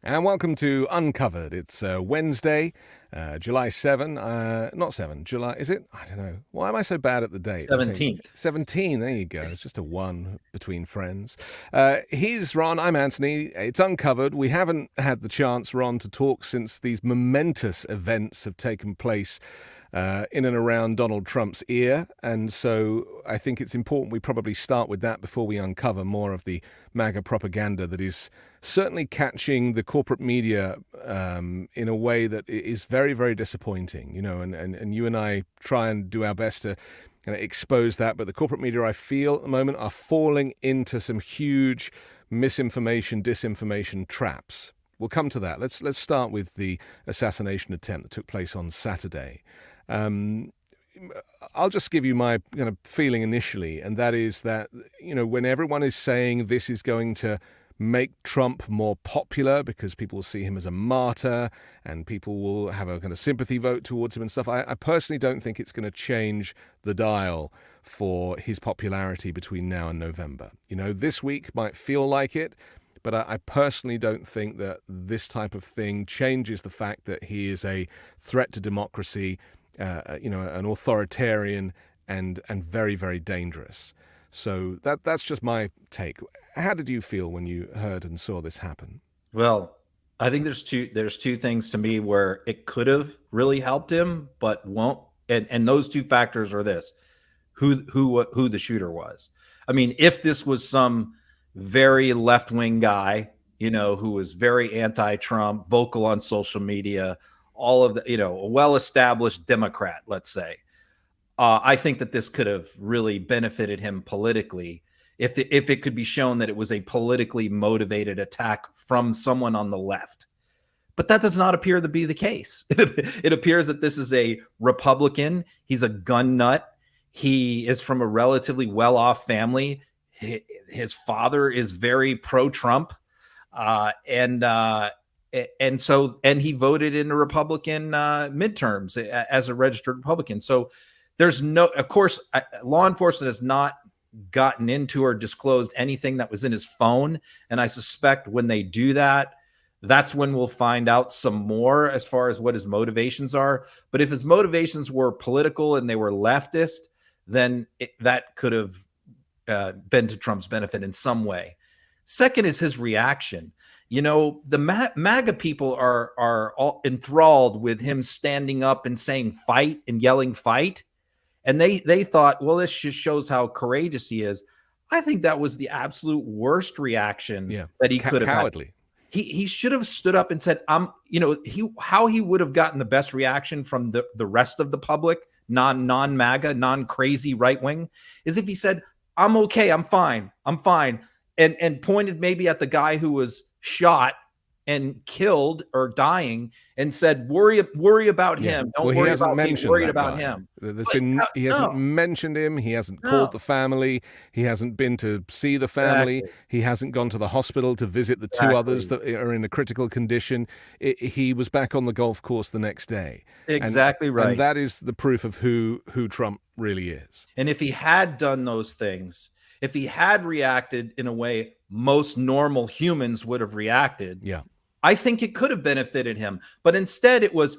And welcome to Uncovered. It's Wednesday, July 7. Not 7, July, is it? I don't know. Why am I so bad at the date? 17th. 17, there you go. It's just a 1 between friends. He's Ron, I'm Anthony. It's Uncovered. We haven't had the chance, Ron, to talk since these momentous events have taken place in and around Donald Trump's ear. And so I think it's important we probably start with that before we uncover more of the MAGA propaganda that is certainly catching the corporate media in a way that is very, very disappointing. You know, and you and I try and do our best to kind of expose that. But the corporate media, I feel at the moment, are falling into some huge misinformation, disinformation traps. We'll come to that. Let's start with the assassination attempt that took place on Saturday. I'll just give you my kind of feeling initially, and that is that, you know, when everyone is saying this is going to make Trump more popular because people will see him as a martyr and people will have a kind of sympathy vote towards him and stuff, I personally don't think it's going to change the dial for his popularity between now and November. You know, this week might feel like it, but I personally don't think that this type of thing changes the fact that he is a threat to democracy, you know, an authoritarian and very, very dangerous. So that's just my take. How did you feel when you heard and saw this happen? Well, I think there's two things to me where it could have really helped him, but won't. And those two factors are this: who the shooter was. I mean, if this was some very left-wing guy, you know, who was very anti-Trump, vocal on social media, all of the, you know, a well-established Democrat, let's say, I think that this could have really benefited him politically if it could be shown that it was a politically motivated attack from someone on the left. But that does not appear to be the case. It appears that this is a Republican. He's a gun nut. He is from a relatively well-off family. His father is very pro-Trump, and he voted in the Republican midterms as a registered Republican. So there's no, of course, law enforcement has not gotten into or disclosed anything that was in his phone. And I suspect when they do that, that's when we'll find out some more as far as what his motivations are. But if his motivations were political and they were leftist, then that could have been to Trump's benefit in some way. Second is his reaction. You know, the MAGA people are all enthralled with him standing up and saying fight and yelling fight. And they thought, well, this just shows how courageous he is. I think that was the absolute worst reaction that he could have cowardly. Had. He should have stood up and said, you know, how he would have gotten the best reaction from the rest of the public, non-MAGA, non-crazy right wing, is if he said, I'm okay, I'm fine, and pointed maybe at the guy who was shot and killed or dying and said, worry about him. Don't worry about me, worried about him. He hasn't mentioned him. He hasn't called the family. He hasn't been to see the family. Exactly. He hasn't gone to the hospital to visit the two others that are in a critical condition. He was back on the golf course the next day. Exactly right. And that is the proof of who Trump really is. And if he had done those things, if he had reacted in a way most normal humans would have reacted, I think it could have benefited him. But instead it was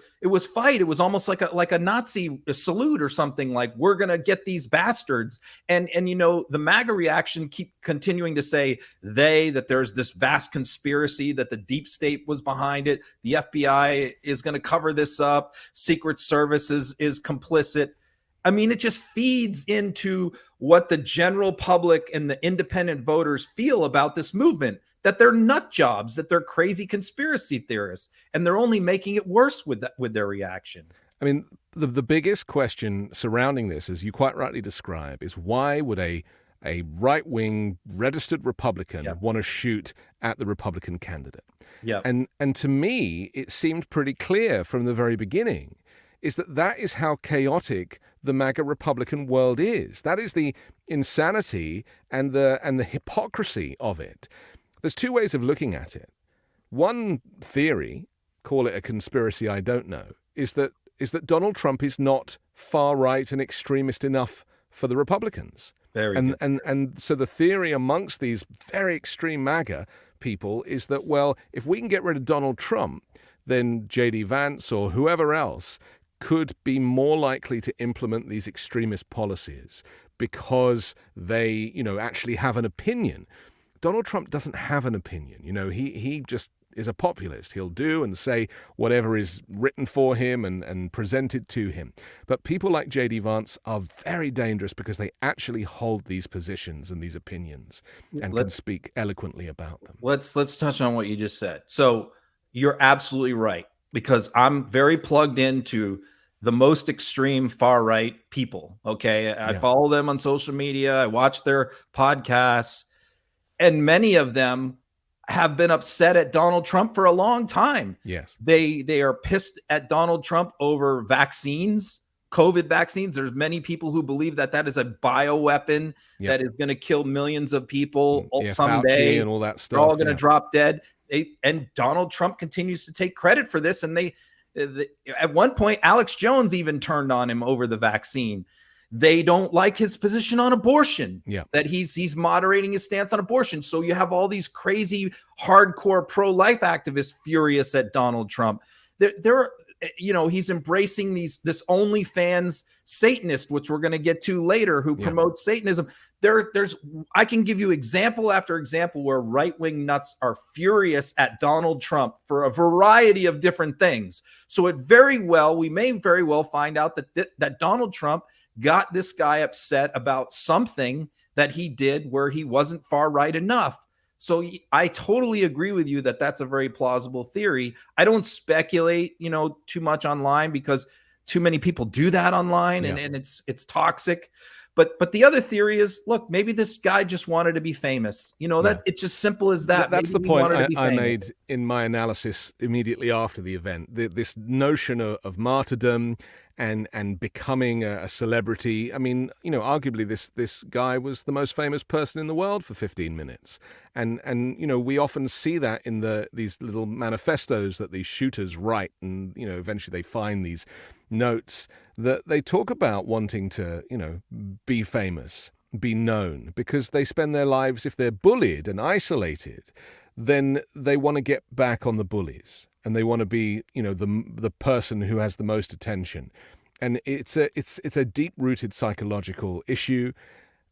fight. It was almost like a Nazi salute or something, like, we're going to get these bastards. And you know, the MAGA reaction keep continuing to say that there's this vast conspiracy, that the deep state was behind it. The FBI is going to cover this up. Secret Service is complicit. I mean, it just feeds into what the general public and the independent voters feel about this movement, that they're nut jobs, that they're crazy conspiracy theorists, and they're only making it worse with their reaction. I mean, the biggest question surrounding this, as you quite rightly describe, is why would a right-wing registered Republican want to shoot at the Republican candidate? And to me, it seemed pretty clear from the very beginning is that is how chaotic the MAGA Republican world is. That is the insanity and the hypocrisy of it. There's two ways of looking at it. One theory, call it a conspiracy, I don't know, is that Donald Trump is not far right and extremist enough for the Republicans. Very And good. and so the theory amongst these very extreme MAGA people is that, well, if we can get rid of Donald Trump, then JD Vance or whoever else could be more likely to implement these extremist policies because they, actually have an opinion. Donald Trump doesn't have an opinion. He just is a populist. He'll do and say whatever is written for him and presented to him. But people like J.D. Vance are very dangerous because they actually hold these positions and these opinions and can speak eloquently about them. Let's touch on what you just said. So you're absolutely right, because I'm very plugged into the most extreme far right people. Okay. I follow them on social media. I watch their podcasts, and many of them have been upset at Donald Trump for a long time. Yes. They are pissed at Donald Trump over vaccines, COVID vaccines. There's many people who believe that that is a bioweapon that is going to kill millions of people someday. Fauci and all that stuff. They're all going to drop dead. And Donald Trump continues to take credit for this. And at one point, Alex Jones even turned on him over the vaccine. They don't like his position on abortion, that he's moderating his stance on abortion. So you have all these crazy, hardcore pro-life activists furious at Donald Trump. He's embracing this OnlyFans Satanist, which we're going to get to later, who promotes Satanism. I can give you example after example where right-wing nuts are furious at Donald Trump for a variety of different things. So we may very well find out that Donald Trump got this guy upset about something that he did where he wasn't far right enough. So I totally agree with you that that's a very plausible theory. I don't speculate, too much online, because too many people do that online, and it's toxic. But the other theory is, look, maybe this guy just wanted to be famous. That it's just simple as that. That's the point I made in my analysis immediately after the event. This notion of martyrdom and becoming a celebrity. I mean, arguably this guy was the most famous person in the world for 15 minutes. And we often see that in these little manifestos that these shooters write, and, eventually they find these notes that they talk about wanting to, be famous, be known, because they spend their lives, if they're bullied and isolated, then they want to get back on the bullies, and they want to be, the person who has the most attention. And it's a deep-rooted psychological issue.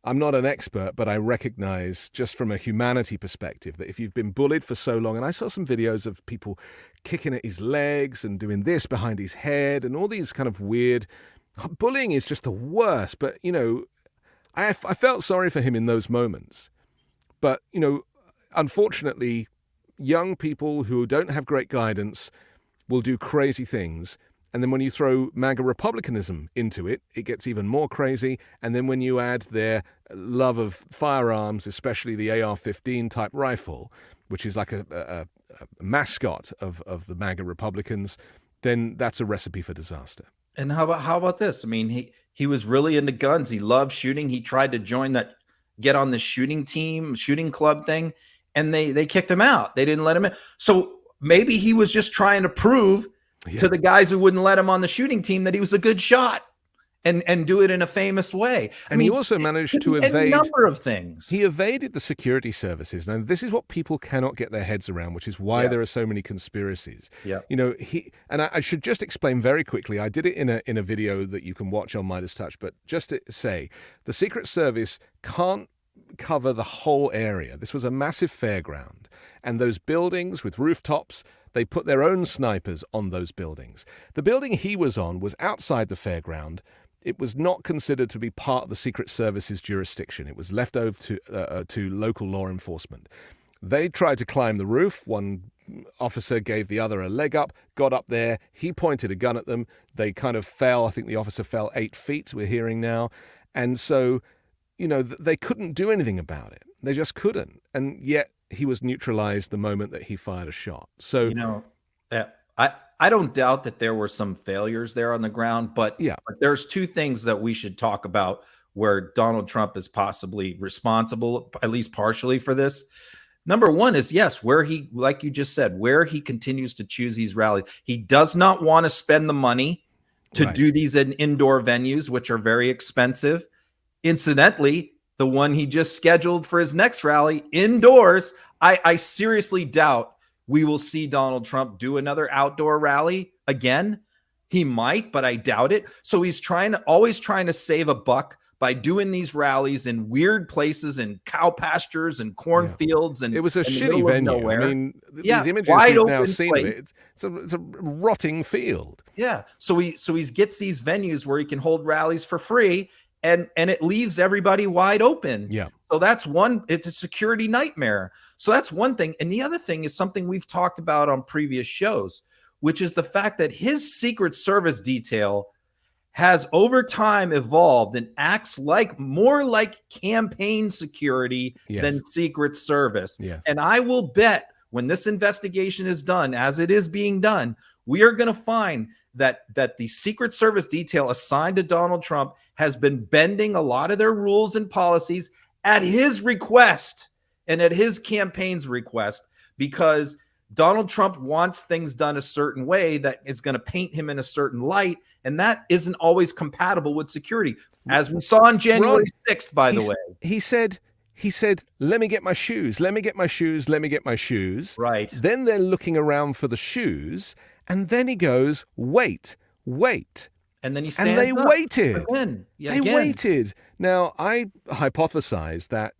I'm not an expert, but I recognize, just from a humanity perspective, that if you've been bullied for so long, and I saw some videos of people kicking at his legs and doing this behind his head and all these kind of weird, bullying is just the worst. But, I felt sorry for him in those moments. But, unfortunately, young people who don't have great guidance will do crazy things. And then when you throw MAGA republicanism into it, it gets even more crazy. And then when you add their love of firearms, especially the AR-15 type rifle, which is like a mascot of the MAGA Republicans, then that's a recipe for disaster. And how about this? I mean, he was really into guns. He loved shooting. He tried to get on the shooting team, shooting club thing, and they kicked him out. They didn't let him in. So maybe he was just trying to prove to the guys who wouldn't let him on the shooting team that he was a good shot, and do it in a famous way. And he also managed to evade a number of things. He evaded the security services. Now, this is what people cannot get their heads around, which is why there are so many conspiracies. Yeah. I should just explain very quickly. I did it in a video that you can watch on Midas Touch, but just to say, the Secret Service can't cover the whole area. This was a massive fairground, and those buildings with rooftops, they put their own snipers on those buildings. The building he was on was outside the fairground. It was not considered to be part of the Secret Service's jurisdiction. It was left over to local law enforcement. They tried to climb the roof. One officer gave the other a leg up, got up there. He pointed a gun at them. They kind of fell. I think the officer fell 8 feet, we're hearing now. And so, they couldn't do anything about it. They just couldn't. And yet he was neutralized the moment that he fired a shot. So, I don't doubt that there were some failures there on the ground, but there's two things that we should talk about where Donald Trump is possibly responsible, at least partially, for this. Number one is, where he, like you just said, where he continues to choose these rallies. He does not want to spend the money to do these in indoor venues, which are very expensive. Incidentally, the one he just scheduled for his next rally indoors. I seriously doubt we will see Donald Trump do another outdoor rally again. He might, but I doubt it. So he's always trying to save a buck by doing these rallies in weird places and cow pastures and cornfields. And it was a shitty venue. I mean, these images we've now seen of it, it's a rotting field. Yeah. So he gets these venues where he can hold rallies for free, and it leaves everybody wide open. Yeah. So that's one. It's a security nightmare. So that's one thing. And the other thing is something we've talked about on previous shows, which is the fact that his Secret Service detail has over time evolved and acts more like campaign security than Secret Service. Yes. And I will bet when this investigation is done, as it is being done, we are going to find that the Secret Service detail assigned to Donald Trump has been bending a lot of their rules and policies at his request and at his campaign's request, because Donald Trump wants things done a certain way that is going to paint him in a certain light, and that isn't always compatible with security, as we saw on January 6th, by the way. He said, let me get my shoes, let me get my shoes, let me get my shoes. Right. Then they're looking around for the shoes, and then he goes, wait. And then he stands up. And they waited. Again. They waited. Now, I hypothesize that,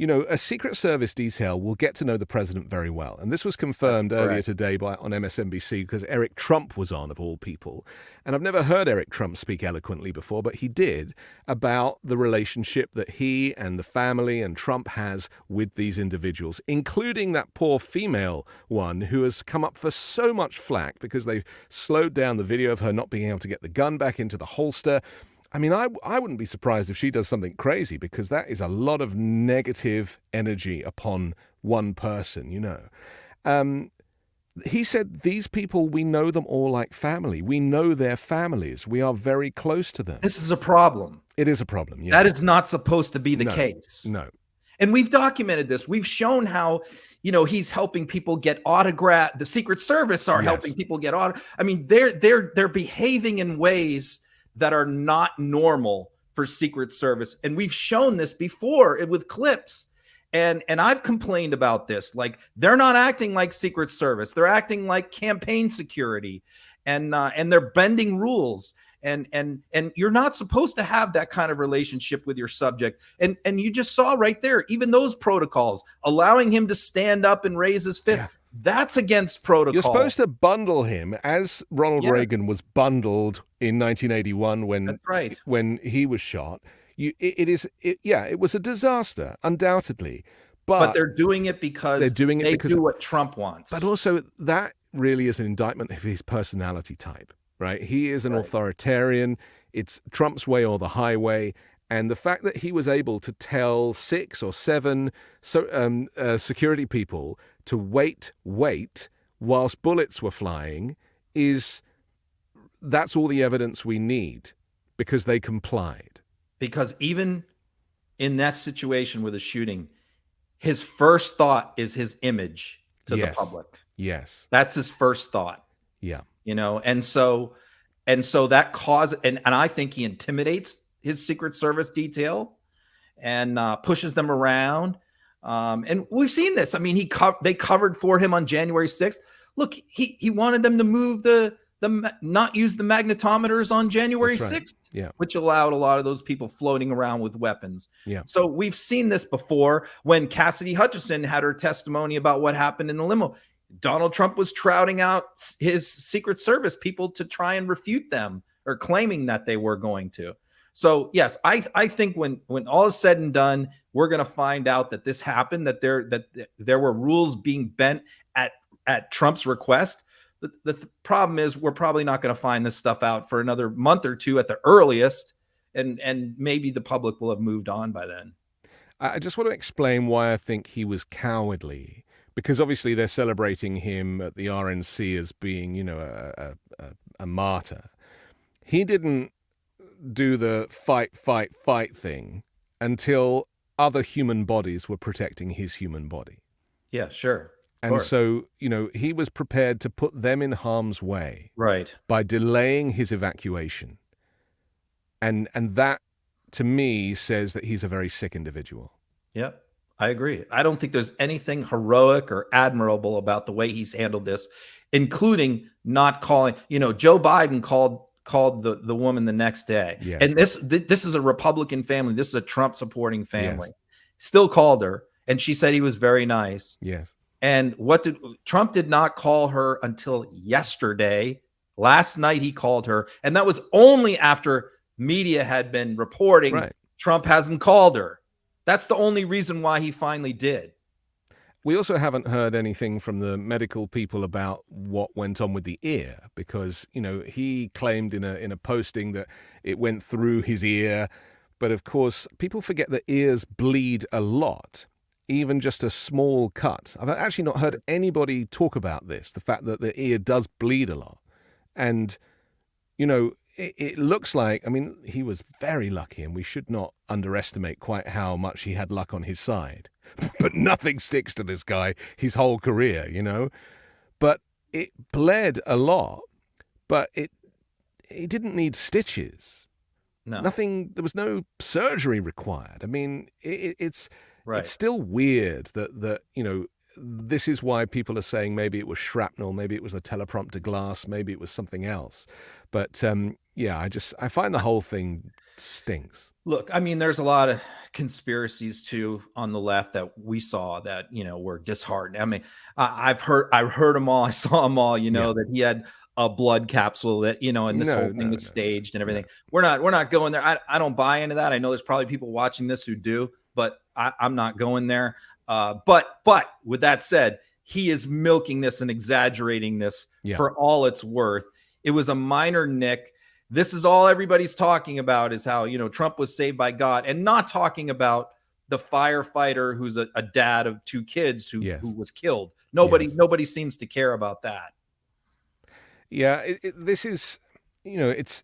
a Secret Service detail will get to know the president very well. And this was confirmed earlier today on MSNBC, because Eric Trump was on, of all people. And I've never heard Eric Trump speak eloquently before, but he did, about the relationship that he and the family and Trump has with these individuals, including that poor female one who has come up for so much flack because they've slowed down the video of her not being able to get the gun back into the holster. I mean, I wouldn't be surprised if she does something crazy, because that is a lot of negative energy upon one person, He said, these people, we know them all like family. We know their families. We are very close to them. This is a problem. It is a problem, yeah. That is not supposed to be the case. No. And we've documented this. We've shown how, he's helping people get autographed. The Secret Service are helping people get autographed. I mean, they're behaving in ways that are not normal for Secret Service. And we've shown this before with clips. And I've complained about this. Like, they're not acting like Secret Service. They're acting like campaign security, and they're bending rules. And you're not supposed to have that kind of relationship with your subject. And you just saw right there, even those protocols, allowing him to stand up and raise his fist. Yeah. That's against protocol. You're supposed to bundle him, as Ronald Reagan was bundled in 1981 when he was shot. It was a disaster, undoubtedly. But they're doing it because they do what Trump wants. But also, that really is an indictment of his personality type, right? He is an authoritarian. It's Trump's way or the highway. And the fact that he was able to tell 6 or 7 security people to wait whilst bullets were flying, that's all the evidence we need, because they complied. Because even in that situation with a shooting, his first thought is his image to the public. Yes. That's his first thought. Yeah. And so that and I think he intimidates his Secret Service detail and pushes them around. And we've seen this. I mean, they covered for him on January 6th. Look, he wanted them to move not use the magnetometers on January 6th, which allowed a lot of those people floating around with weapons. Yeah. So we've seen this before when Cassidy Hutchinson had her testimony about what happened in the limo. Donald Trump was trouting out his Secret Service people to try and refute them, or claiming that they were going to. So yes, I think when all is said and done, we're going to find out that this happened, that there were rules being bent at Trump's request. The problem is, we're probably not going to find this stuff out for another month or two at the earliest, and maybe the public will have moved on by then. I just want to explain why I think he was cowardly, because obviously they're celebrating him at the RNC as being, a martyr. He didn't do the fight thing until other human bodies were protecting his human body. Yeah, sure. And so, he was prepared to put them in harm's way, right, by delaying his evacuation. And that to me, says that he's a very sick individual. Yep, I agree. I don't think there's anything heroic or admirable about the way he's handled this, including not calling. Joe Biden called the woman the next day, Yes. and this is a Republican family. This is a Trump supporting family. Yes. Still called her, and she said he was very nice. Yes. And Trump did not call her until yesterday. Last night he called her, and that was only after media had been reporting Trump hasn't called her. That's the only reason why he finally did. We also haven't heard anything from the medical people about what went on with the ear, because, he claimed in a posting that it went through his ear. But of course, people forget that ears bleed a lot, even just a small cut. I've actually not heard anybody talk about this, the fact that the ear does bleed a lot. And, it looks like, he was very lucky, and we should not underestimate quite how much he had luck on his side. But nothing sticks to this guy his whole career, But it bled a lot, but it didn't need stitches. No. Nothing, there was no surgery required. It's still weird that this is why people are saying maybe it was shrapnel, maybe it was the teleprompter glass, maybe it was something else. But I find the whole thing stinks. Look, there's a lot of conspiracies too on the left that we saw that, were disheartening. I've heard them all. I saw them all, that he had a blood capsule that, and this whole thing was staged and everything. No. We're not going there. I don't buy into that. I know there's probably people watching this who do, but I'm not going there. But with that said, he is milking this and exaggerating this for all it's worth. It was a minor nick. This is all everybody's talking about, is how, Trump was saved by God, and not talking about the firefighter who's a dad of 2 kids who was killed. Nobody seems to care about that. Yeah, this is, it's,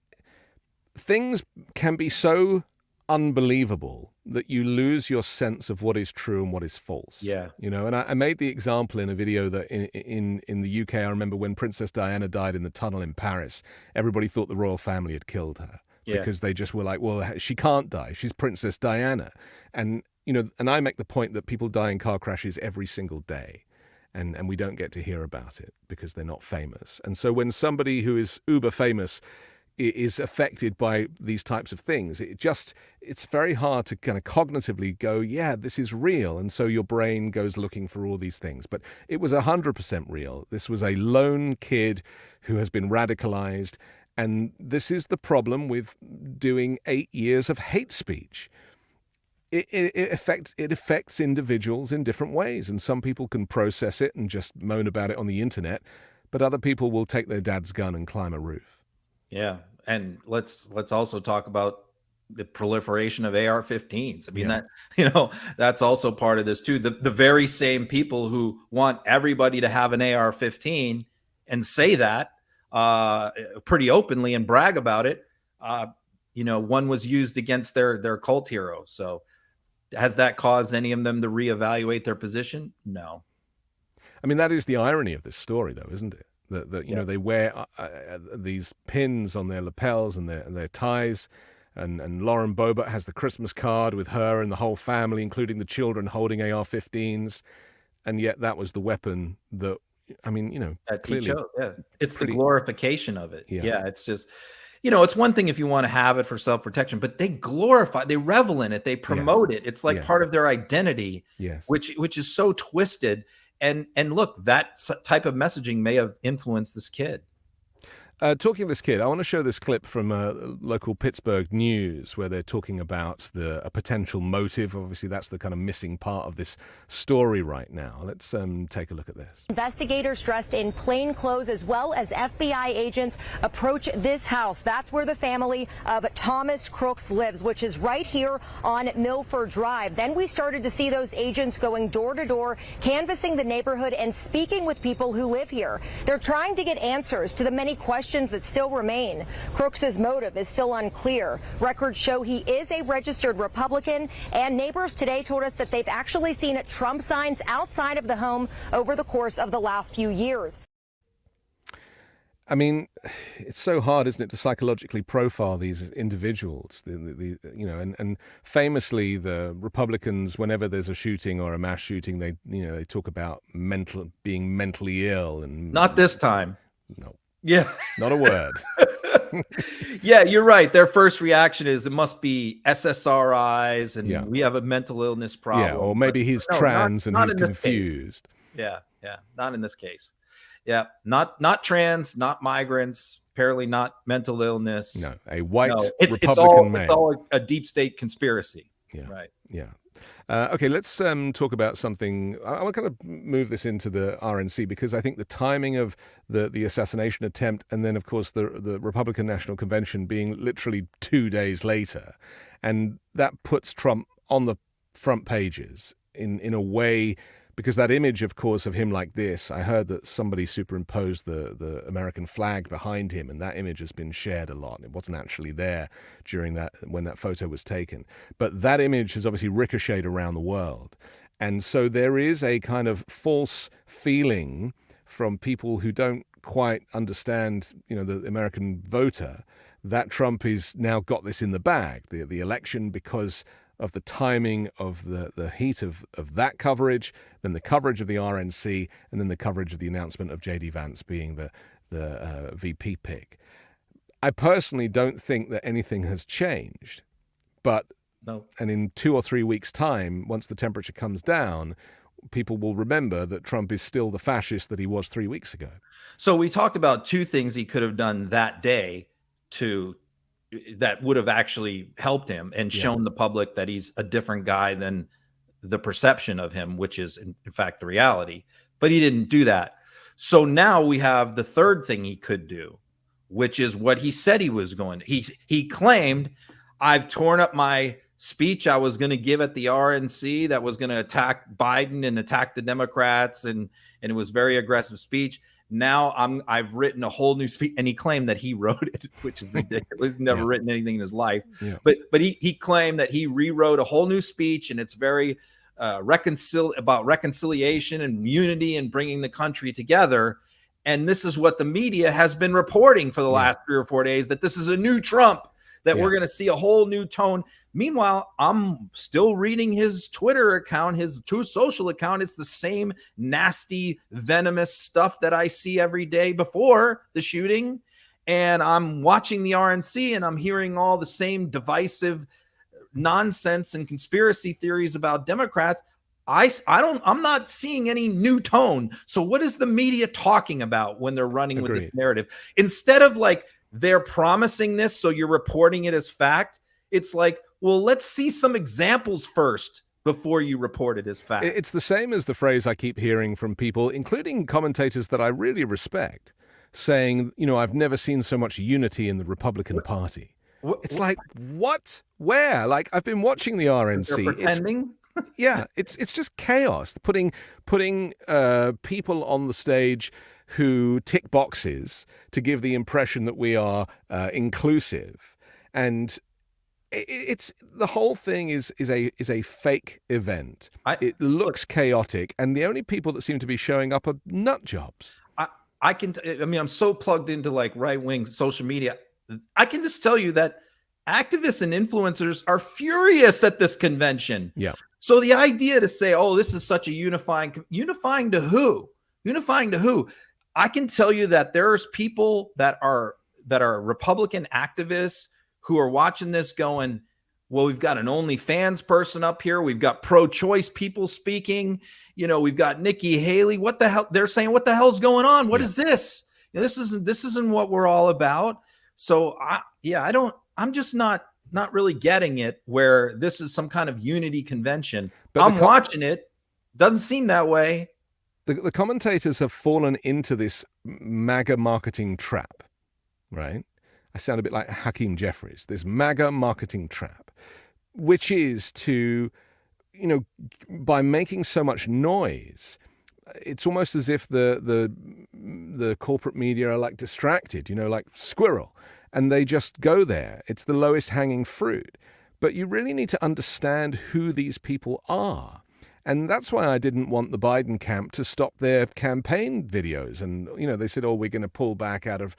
things can be so unbelievable that you lose your sense of what is true and what is false. Yeah. And I made the example in a video that in the UK, I remember when Princess Diana died in the tunnel in Paris, everybody thought the royal family had killed her because they just were like, well, she can't die. She's Princess Diana. And, and I make the point that people die in car crashes every single day. And we don't get to hear about it because they're not famous. And so when somebody who is uber famous is affected by these types of things, it's very hard to kind of cognitively go, yeah, this is real. And so your brain goes looking for all these things. But it was 100% real. This was a lone kid who has been radicalized. And this is the problem with doing 8 years of hate speech. It affects individuals in different ways. And some people can process it and just moan about it on the internet. But other people will take their dad's gun and climb a roof. Yeah. And let's also talk about the proliferation of AR-15s. That's also part of this too. The very same people who want everybody to have an AR-15 and say that pretty openly and brag about it. One was used against their cult hero. So has that caused any of them to reevaluate their position? No. That is the irony of this story, though, isn't it? That they wear these pins on their lapels and their ties, and Lauren Boebert has the Christmas card with her and the whole family, including the children, holding AR-15s, and yet that was the weapon that that clearly he chose. Yeah, it's the glorification of it. Yeah, it's just. It's one thing if you want to have it for self-protection, but they revel in it, they promote it. It's like part of their identity, which is so twisted. And look, that type of messaging may have influenced this kid. Talking of this kid, I want to show this clip from local Pittsburgh news where they're talking about a potential motive. Obviously, that's the kind of missing part of this story right now. Let's take a look at this. Investigators dressed in plain clothes as well as FBI agents approach this house. That's where the family of Thomas Crooks lives, which is right here on Milford Drive. Then we started to see those agents going door to door, canvassing the neighborhood and speaking with people who live here. They're trying to get answers to the many questions that still remain. Crooks's motive is still unclear. Records show he is a registered Republican, and neighbors today told us that they've actually seen Trump signs outside of the home over the course of the last few years. I mean, it's so hard, isn't it, to psychologically profile these individuals? And famously, the Republicans, whenever there's a shooting or a mass shooting, they talk about being mentally ill, and Not this time. no, Yeah. not a word. Yeah, you're right. Their first reaction is it must be SSRIs and Yeah. we have a mental illness problem. Yeah, or maybe he's trans and he's in this case. confused. Yeah, not in this case. Yeah, not trans, not migrants, apparently not mental illness. No, a white it's Republican man. It's all a deep state conspiracy. Yeah. Right. Yeah. Okay, let's talk about something. I want to kind of move this into the RNC because I think the timing of the assassination attempt and then, of course, the Republican National Convention being literally 2 days later, and that puts Trump on the front pages in a way, because that image, of course, of him like this, I heard that somebody superimposed the American flag behind him, and that image has been shared a lot. It wasn't actually there when that photo was taken. But that image has obviously ricocheted around the world. And so there is a kind of false feeling from people who don't quite understand, the American voter, that Trump has now got this in the bag, the election, because of the timing of the heat of that coverage, then the coverage of the RNC, and then the coverage of the announcement of J.D. Vance being the VP pick. I personally don't think that anything has changed, but No. and in 2 or 3 weeks' time, once the temperature comes down, people will remember that Trump is still the fascist that he was 3 weeks ago. So we talked about two things he could have done that day that would have actually helped him and shown the public that he's a different guy than the perception of him, which is in fact the reality. But he didn't do that. So now we have the third thing he could do, which is what he said he was going to. He claimed, I've torn up my speech I was going to give at the RNC that was going to attack Biden and attack the Democrats, and it was very aggressive speech. Now I've written a whole new speech, and he claimed that he wrote it, which is ridiculous. He's never written anything in his life. Yeah. But he claimed that he rewrote a whole new speech, and it's very about reconciliation and unity and bringing the country together. And this is what the media has been reporting for the last 3 or 4 days, that this is a new Trump, that we're going to see a whole new tone. Meanwhile, I'm still reading his Twitter account, his Truth Social account. It's the same nasty, venomous stuff that I see every day before the shooting. And I'm watching the RNC and I'm hearing all the same divisive nonsense and conspiracy theories about Democrats. I'm not seeing any new tone. So what is the media talking about when they're running with this narrative? Instead of like, they're promising this, so you're reporting it as fact. It's like, well, let's see some examples first before you report it as fact. It's the same as the phrase I keep hearing from people, including commentators that I really respect, saying, I've never seen so much unity in the Republican Party. It's like, what? Where? Like, I've been watching the RNC. They're pretending? It's just chaos. Putting people on the stage who tick boxes to give the impression that we are inclusive, and it's the whole thing is a fake event. It looks chaotic, and the only people that seem to be showing up are nut jobs. I'm so plugged into like right-wing social media. I can just tell you that activists and influencers are furious at this convention. Yeah. So the idea to say, oh, this is such a unifying to who? Unifying to who? I can tell you that there's people that are Republican activists who are watching this going, well, we've got an OnlyFans person up here. We've got pro-choice people speaking. We've got Nikki Haley. What the hell? They're saying, what the hell's going on? What is this? This isn't what we're all about. So I'm just not really getting it, where this is some kind of unity convention. But I'm watching it. Doesn't seem that way. The commentators have fallen into this MAGA marketing trap, right? I sound a bit like Hakeem Jeffries, this MAGA marketing trap, which is to, by making so much noise, it's almost as if the corporate media are like distracted, like squirrel, and they just go there. It's the lowest hanging fruit. But you really need to understand who these people are. And that's why I didn't want the Biden camp to stop their campaign videos. And, they said, we're going to pull back out of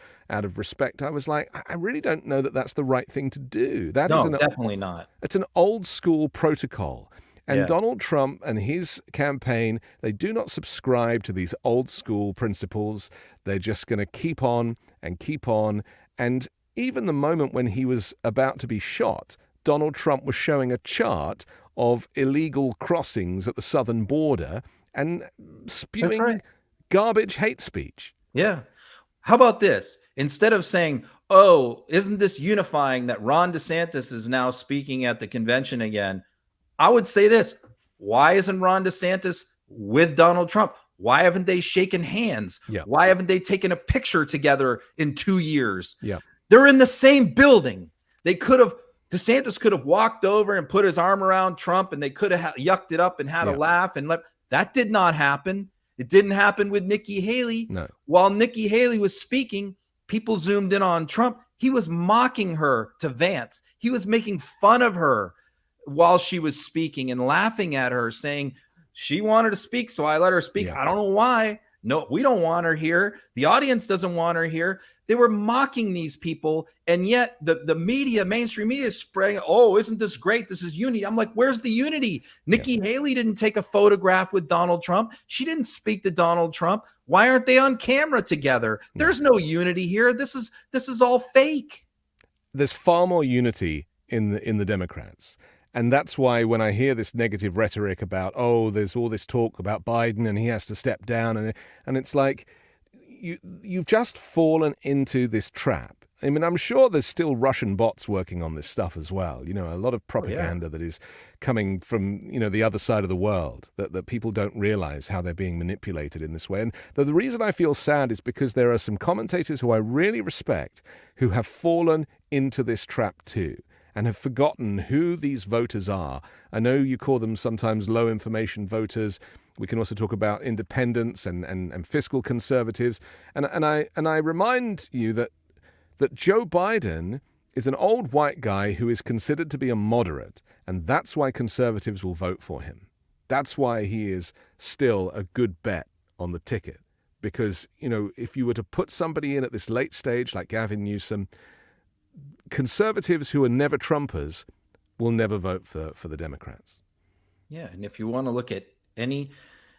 respect. I was like, I really don't know that that's the right thing to do. Definitely not. It's an old school protocol. And Yeah. Donald Trump and his campaign, they do not subscribe to these old school principles. They're just going to keep on and keep on. And even the moment when he was about to be shot, Donald Trump was showing a chart of illegal crossings at the southern border and spewing garbage hate speech. Yeah. How about this? Instead of saying, oh, isn't this unifying that Ron DeSantis is now speaking at the convention again? I would say this. Why isn't Ron DeSantis with Donald Trump? Why haven't they shaken hands? Yeah. Why haven't they taken a picture together in 2 years? Yeah. They're in the same building. DeSantis could have walked over and put his arm around Trump, and they could have yucked it up and had a laugh. And that did not happen. It didn't happen with Nikki Haley. No. While Nikki Haley was speaking, people zoomed in on Trump. He was mocking her to Vance. He was making fun of her while she was speaking and laughing at her, saying she wanted to speak, so I let her speak. Yeah. I don't know why. No, we don't want her here. The audience doesn't want her here. They were mocking these people, and yet the media, mainstream media, is spreading, oh, isn't this great? This is unity. I'm like, where's the unity? Nikki Haley didn't take a photograph with Donald Trump. She didn't speak to Donald Trump. Why aren't they on camera together? There's no unity here. This is all fake. There's far more unity in the Democrats. And that's why when I hear this negative rhetoric about, there's all this talk about Biden and he has to step down, and it's like, you've just fallen into this trap. I mean, I'm sure there's still Russian bots working on this stuff as well. A lot of propaganda that is coming from, the other side of the world that people don't realize how they're being manipulated in this way. And the reason I feel sad is because there are some commentators who I really respect who have fallen into this trap too, and have forgotten who these voters are. I know you call them sometimes low information voters. We can also talk about independents and fiscal conservatives. And I remind you that Joe Biden is an old white guy who is considered to be a moderate, and that's why conservatives will vote for him. That's why he is still a good bet on the ticket. Because, if you were to put somebody in at this late stage like Gavin Newsom, conservatives who are never Trumpers will never vote for the Democrats. Yeah, and if you want to look at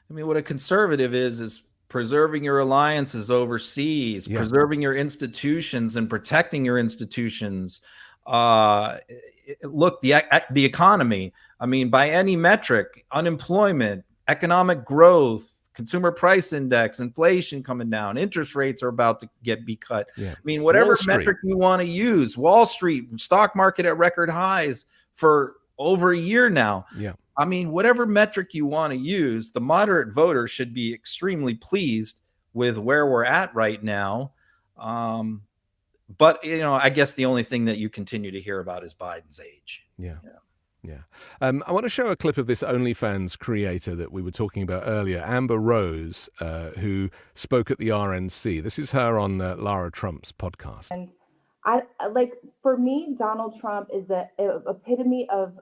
what a conservative is preserving your alliances overseas, preserving your institutions and protecting your institutions. Look, the economy, by any metric, unemployment, economic growth, consumer price index, inflation coming down, interest rates are about to be cut. Yeah. Whatever metric you want to use, Wall Street, stock market at record highs for over a year now. Yeah. Whatever metric you want to use, the moderate voter should be extremely pleased with where we're at right now. But, I guess the only thing that you continue to hear about is Biden's age. Yeah. I want to show a clip of this OnlyFans creator that we were talking about earlier, Amber Rose, who spoke at the RNC. This is her on Lara Trump's podcast. And for me, Donald Trump is the epitome of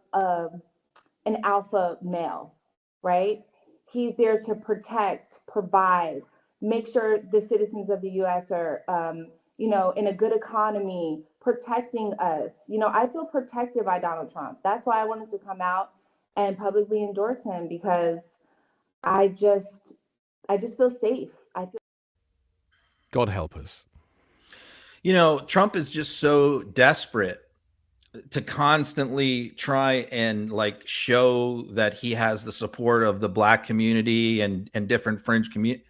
an alpha male, right? He's there to protect, provide, make sure the citizens of the U.S. are, in a good economy, protecting us. I feel protected by Donald Trump. That's why I wanted to come out and publicly endorse him, because I just feel safe. God help us. Trump is just so desperate to constantly try and show that he has the support of the Black community and different fringe community,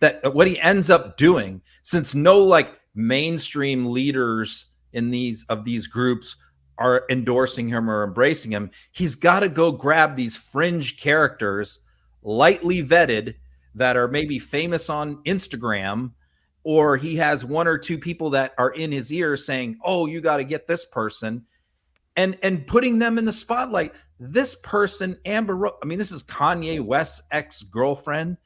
that what he ends up doing, since no mainstream leaders in these groups are endorsing him or embracing him, he's got to go grab these fringe characters, lightly vetted, that are maybe famous on Instagram, or he has one or two people that are in his ear saying, oh, you got to get this person, and putting them in the spotlight. This person, Amber Rose, this is Kanye West's ex-girlfriend.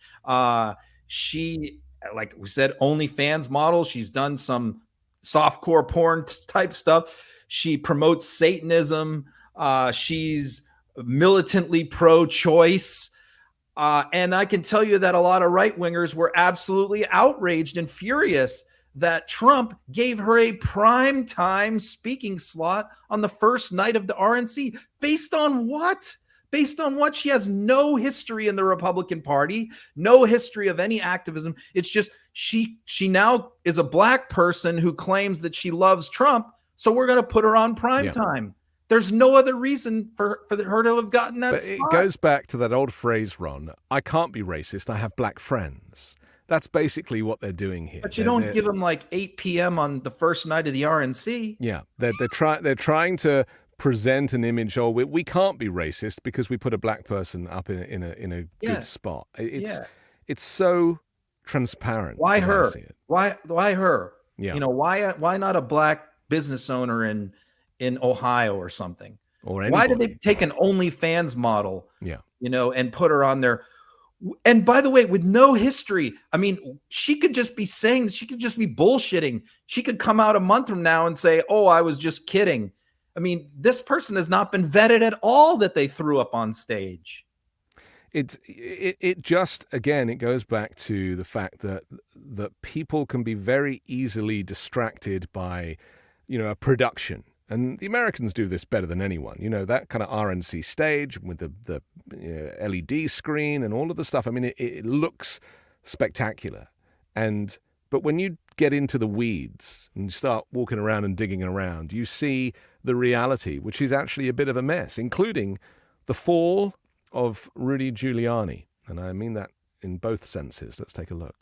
She, like we said, OnlyFans model. She's done some softcore porn type stuff. She promotes Satanism. She's militantly pro-choice. And I can tell you that a lot of right-wingers were absolutely outraged and furious that Trump gave her a prime time speaking slot on the first night of the RNC. Based on what? Based on what? She has no history in the Republican Party, no history of any activism. It's just she now is a black person who claims that she loves Trump, so we're going to put her on prime time. There's no other reason for her to have gotten that spot. It goes back to that old phrase, Ron, I can't be racist, I have black friends. That's basically what they're doing here. But you don't give them like 8 p.m. on the first night of the RNC. Yeah, they're trying to present an image. Oh, we can't be racist because we put a black person up in a good spot. It's so transparent. Why her? Why her? Yeah. You know, why not a black business owner in Ohio or something? Or anybody. Why did they take an OnlyFans model? Yeah. You know, and put her on there. And by the way, with no history, I mean, she could just be bullshitting. She could come out a month from now and say, oh, I was just kidding. I mean, this person has not been vetted at all that they threw up on stage. It just, again, it goes back to the fact that people can be very easily distracted by, a production. And the Americans do this better than anyone. That kind of RNC stage with the LED screen and all of the stuff. I mean, it looks spectacular. But when you get into the weeds and start walking around and digging around, you see the reality, which is actually a bit of a mess, including the fall of Rudy Giuliani. And I mean that in both senses. Let's take a look.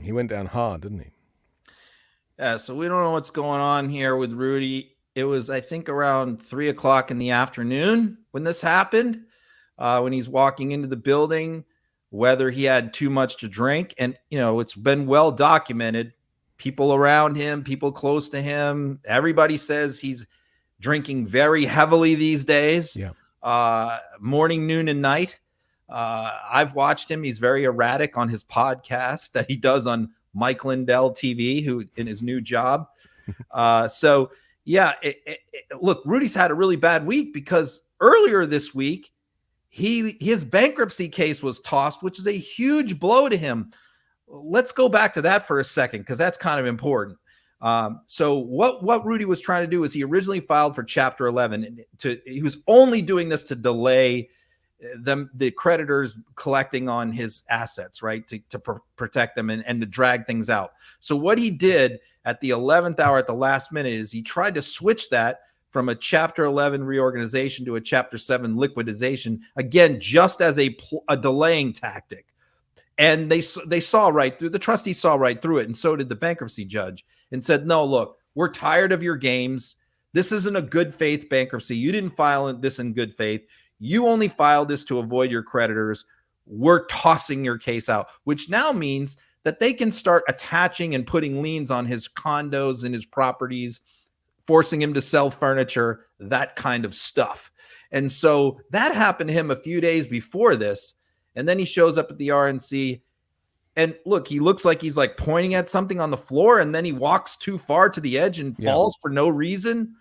He went down hard, didn't he? Yeah, so we don't know what's going on here with Rudy. It was, I think, around 3 o'clock in the afternoon when this happened, when he's walking into the building, whether he had too much to drink. And, it's been well documented. People around him, people close to him, everybody says he's drinking very heavily these days, morning, noon, and night. I've watched him. He's very erratic on his podcast that he does on Mike Lindell TV, who in his new job. Look, Rudy's had a really bad week because earlier this week, his bankruptcy case was tossed, which is a huge blow to him. Let's go back to that for a second, because that's kind of important. So what Rudy was trying to do is he originally filed for Chapter 11. He was only doing this to delay the creditors collecting on his assets, right? To protect them and to drag things out. So what he did at the 11th hour, at the last minute, is he tried to switch that from a Chapter 11 reorganization to a Chapter 7 liquidization, again, just as a delaying tactic. And they saw right through, the trustees saw right through it, and so did the bankruptcy judge, and said, no, look, we're tired of your games. This isn't a good faith bankruptcy. You didn't file this in good faith. You only filed this to avoid your creditors. We're tossing your case out, which now means that they can start attaching and putting liens on his condos and his properties, forcing him to sell furniture, that kind of stuff. And so that happened to him a few days before this. And then he shows up at the RNC, and look, he looks like he's like pointing at something on the floor, and then he walks too far to the edge and falls for no reason.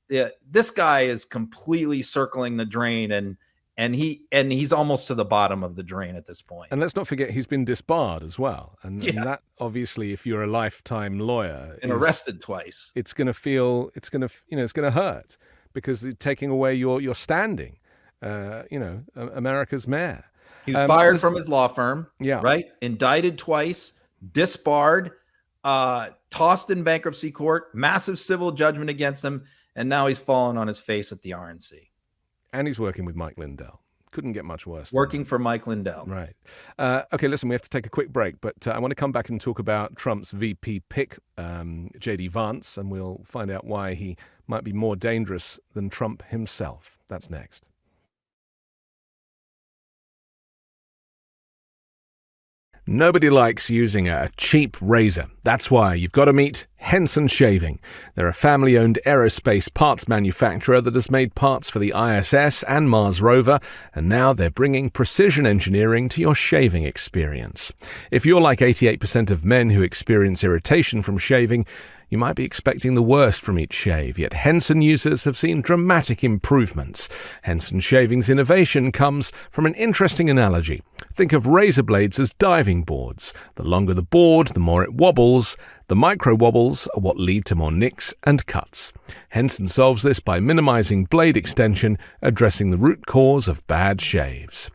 Yeah, this guy is completely circling the drain, and he's almost to the bottom of the drain at this point. And let's not forget he's been disbarred as well, and that obviously, if you're a lifetime lawyer and arrested twice, it's going to hurt, because it's taking away your standing. America's mayor. He was fired from his law firm, right? Indicted twice, disbarred, tossed in bankruptcy court, massive civil judgment against him, and now he's fallen on his face at the RNC. And he's working with Mike Lindell. Couldn't get much worse. Working for Mike Lindell. Right. Okay, listen, we have to take a quick break, but I want to come back and talk about Trump's VP pick, J.D. Vance, and we'll find out why he might be more dangerous than Trump himself. That's next. Nobody likes using a cheap razor. That's why you've got to meet Henson Shaving. They're a family-owned aerospace parts manufacturer that has made parts for the ISS and Mars rover, and now they're bringing precision engineering to your shaving experience. If you're like 88% of men who experience irritation from shaving, you might be expecting the worst from each shave, yet Henson users have seen dramatic improvements. Henson Shaving's innovation comes from an interesting analogy. Think of razor blades as diving boards. The longer the board, the more it wobbles. The micro wobbles are what lead to more nicks and cuts. Henson solves this by minimizing blade extension, addressing the root cause of bad shaves.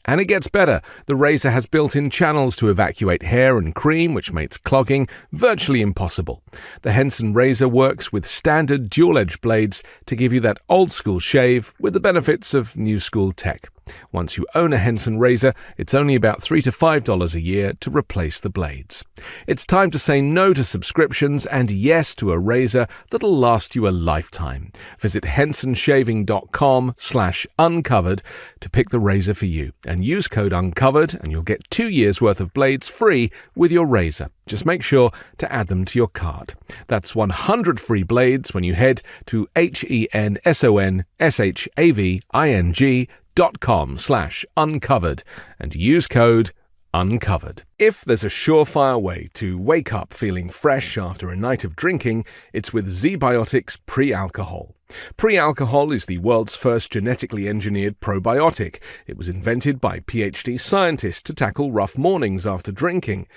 And it gets better. The razor has built-in channels to evacuate hair and cream, which makes clogging virtually impossible. The Henson razor works with standard dual-edge blades to give you that old-school shave with the benefits of new-school tech. Once you own a Henson razor, it's only about $3 to $5 a year to replace the blades. It's time to say no to subscriptions and yes to a razor that'll last you a lifetime. Visit hensonshaving.com/uncovered to pick the razor for you and use code UNCOVERED and you'll get 2 years worth of blades free with your razor. Just make sure to add them to your cart. That's 100 free blades when you head to hensonshaving.com/uncovered and use code UNCOVERED. If there's a surefire way to wake up feeling fresh after a night of drinking, it's with ZBiotics Pre-Alcohol. Pre-Alcohol is the world's first genetically engineered probiotic. It was invented by PhD scientists to tackle rough mornings after drinking.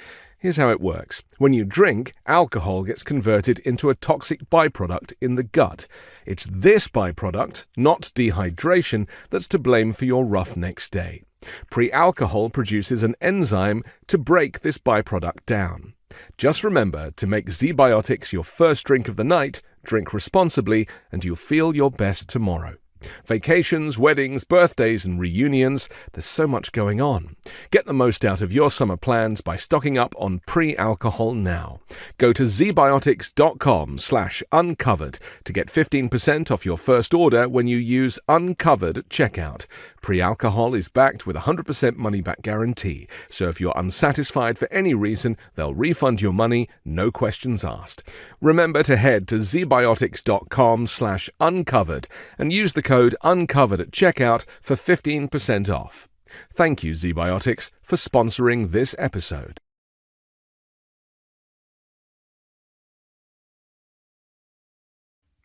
Here's how it works. When you drink, alcohol gets converted into a toxic byproduct in the gut. It's this byproduct, not dehydration, that's to blame for your rough next day. Pre-alcohol produces an enzyme to break this byproduct down. Just remember to make ZBiotics your first drink of the night, drink responsibly, and you'll feel your best tomorrow. Vacations, weddings, birthdays, and reunions, there's so much going on. Get the most out of your summer plans by stocking up on pre-alcohol now. Go to zbiotics.com/uncovered to get 15% off your first order when you use uncovered at checkout. Pre-alcohol is backed with a 100% money-back guarantee, so if you're unsatisfied for any reason, they'll refund your money, no questions asked. Remember to head to zbiotics.com/uncovered and use the code UNCOVERED at checkout for 15% off. Thank you, ZBiotics, for sponsoring this episode.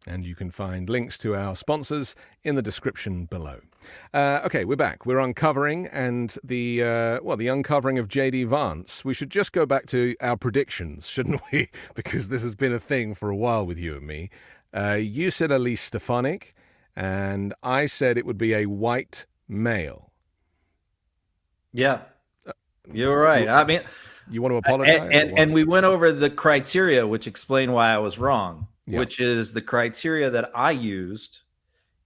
And you can find links to our sponsors in the description below. Okay, we're back. We're uncovering, and the uncovering of J.D. Vance. We should just go back to our predictions, shouldn't we? Because this has been a thing for a while with you and me. You said Elise Stefanik, and I said it would be a white male. Yeah, you're right. I mean, you want to apologize? And we went over the criteria, which explain why I was wrong. Yeah. Which is the criteria that I used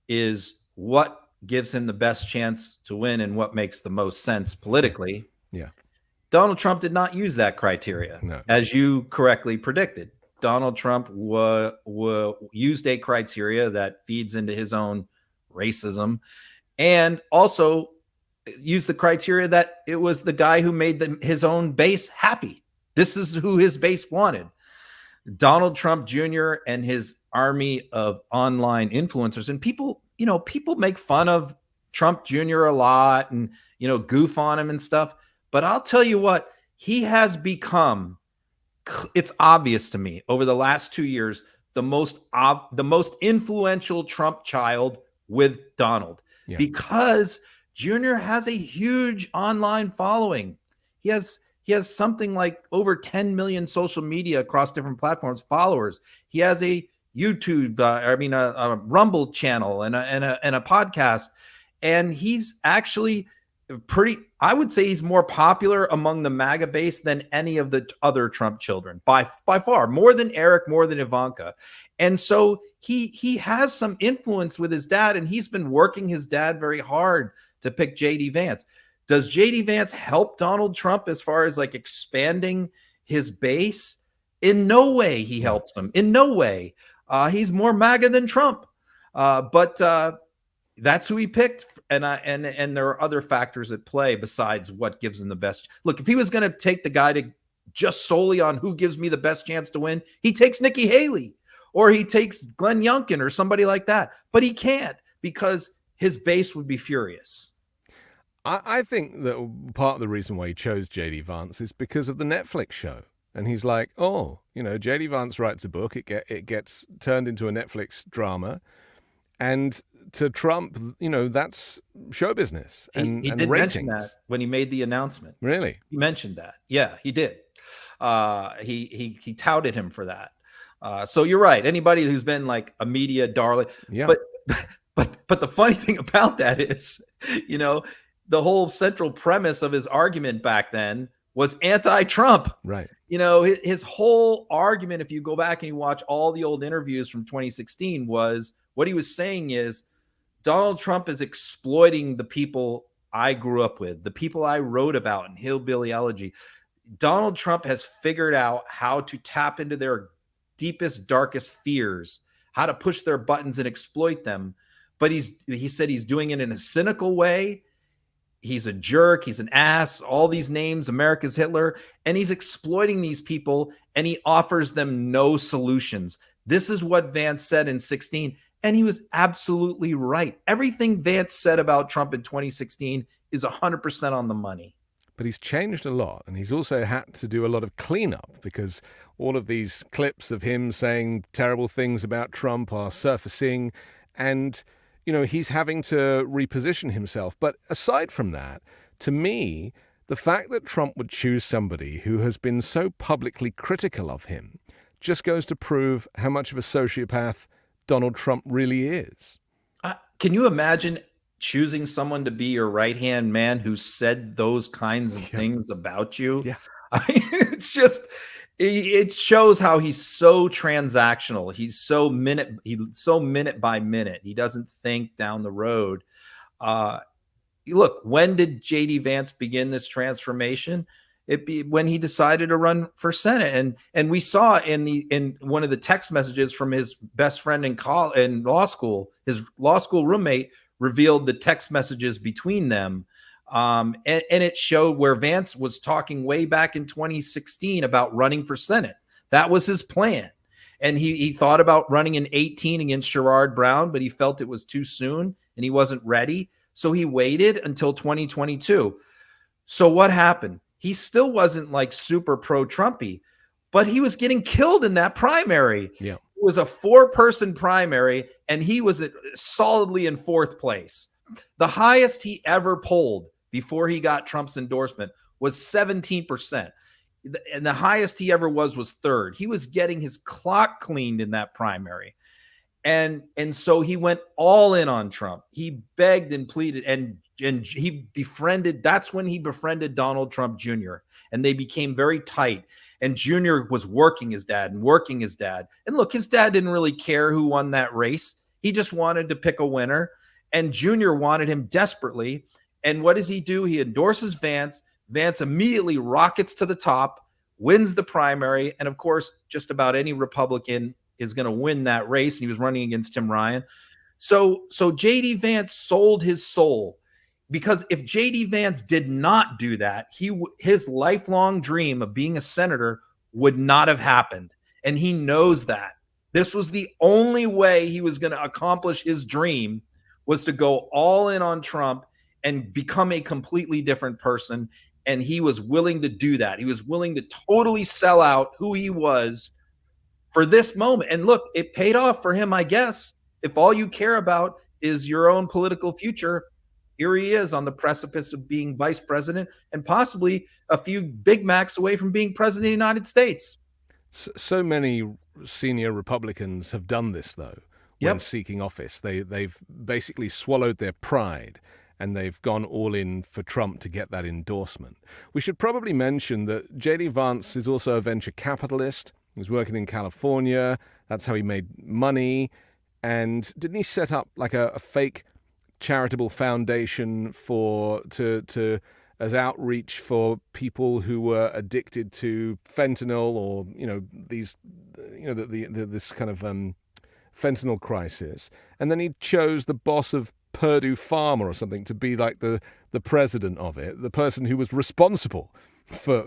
is what gives him the best chance to win and what makes the most sense politically. Yeah. Donald Trump did not use that criteria, as you correctly predicted. Donald Trump used a criteria that feeds into his own racism and also used the criteria that it was the guy who made his own base happy. This is who his base wanted. Donald Trump Jr. and his army of online influencers, and people make fun of Trump Jr. a lot and, goof on him and stuff. But I'll tell you what, he has become, it's obvious to me over the last 2 years, the most influential Trump child with Donald, because Jr. has a huge online following. He has something like over 10 million social media across different platforms followers. He has a YouTube, a Rumble channel and a podcast, and he's actually I would say he's more popular among the MAGA base than any of the other Trump children by far, more than Eric, more than Ivanka. And so he has some influence with his dad, and he's been working his dad very hard to pick J.D. Vance. Does J.D. Vance help Donald Trump as far as like expanding his base? In no way he helps him. In no way. He's more MAGA than Trump. But that's who he picked. And there are other factors at play besides what gives him the best. Look, if he was going to take the guy to just solely on who gives me the best chance to win, he takes Nikki Haley or he takes Glenn Youngkin or somebody like that. But he can't, because his base would be furious. I think that part of the reason why he chose J.D. Vance is because of the Netflix show. And he's like, oh, J.D. Vance writes a book. It gets turned into a Netflix drama. And to Trump, that's show business and he did ratings. Mention that when he made the announcement. Really? He mentioned that. Yeah, he did. He touted him for that. So you're right. Anybody who's been like a media darling. Yeah. But the funny thing about that is, the whole central premise of his argument back then was anti-Trump. Right. His whole argument, if you go back and you watch all the old interviews from 2016, was what he was saying is Donald Trump is exploiting the people I grew up with, the people I wrote about in Hillbilly Elegy. Donald Trump has figured out how to tap into their deepest, darkest fears, how to push their buttons and exploit them. But he said he's doing it in a cynical way. He's a jerk. He's an ass. All these names, America's Hitler. And he's exploiting these people, and he offers them no solutions. This is what Vance said in 2016. And he was absolutely right. Everything Vance said about Trump in 2016 is 100% on the money. But he's changed a lot. And he's also had to do a lot of cleanup, because all of these clips of him saying terrible things about Trump are surfacing. And he's having to reposition himself. But aside from that, to me, the fact that Trump would choose somebody who has been so publicly critical of him just goes to prove how much of a sociopath Donald Trump really is. Can you imagine choosing someone to be your right-hand man who said those kinds of things about you? Yeah. It's just... It shows how he's so transactional. He's so minute by minute. He doesn't think down the road. Look, when did J.D. Vance begin this transformation? When he decided to run for Senate, and we saw in one of the text messages from his best friend in law school, his law school roommate revealed the text messages between them. And it showed where Vance was talking way back in 2016 about running for Senate. That was his plan. And he thought about running in 2018 against Sherrod Brown, but he felt it was too soon and he wasn't ready. So he waited until 2022. So what happened? He still wasn't like super pro-Trumpy, but he was getting killed in that primary. Yeah. It was a 4-person primary, and he was solidly in 4th place. The highest he ever polled before he got Trump's endorsement was 17%. And the highest he ever was 3rd. He was getting his clock cleaned in that primary. And so he went all in on Trump. He begged and pleaded, and he befriended. That's when he befriended Donald Trump Jr. And they became very tight. And Jr. was working his dad. And look, his dad didn't really care who won that race. He just wanted to pick a winner. And Jr. wanted him desperately. And what does he do? He endorses Vance. Vance immediately rockets to the top, wins the primary. And of course, just about any Republican is going to win that race. And he was running against Tim Ryan. So J.D. Vance sold his soul, because if J.D. Vance did not do that, his lifelong dream of being a senator would not have happened. And he knows that. This was the only way he was going to accomplish his dream, was to go all in on Trump and become a completely different person. And he was willing to do that. He was willing to totally sell out who he was for this moment. And look, it paid off for him, I guess. If all you care about is your own political future, here he is on the precipice of being vice president and possibly a few Big Macs away from being president of the United States. So many senior Republicans have done this, though, when seeking office. They've basically swallowed their pride, and they've gone all in for Trump to get that endorsement. We should probably mention that J.D. Vance is also a venture capitalist. He was working in California. That's how he made money. And didn't he set up like a fake charitable foundation as outreach for people who were addicted to fentanyl, or this kind of fentanyl crisis? And then he chose the boss of Purdue farmer or something to be like the president of it, the person who was responsible for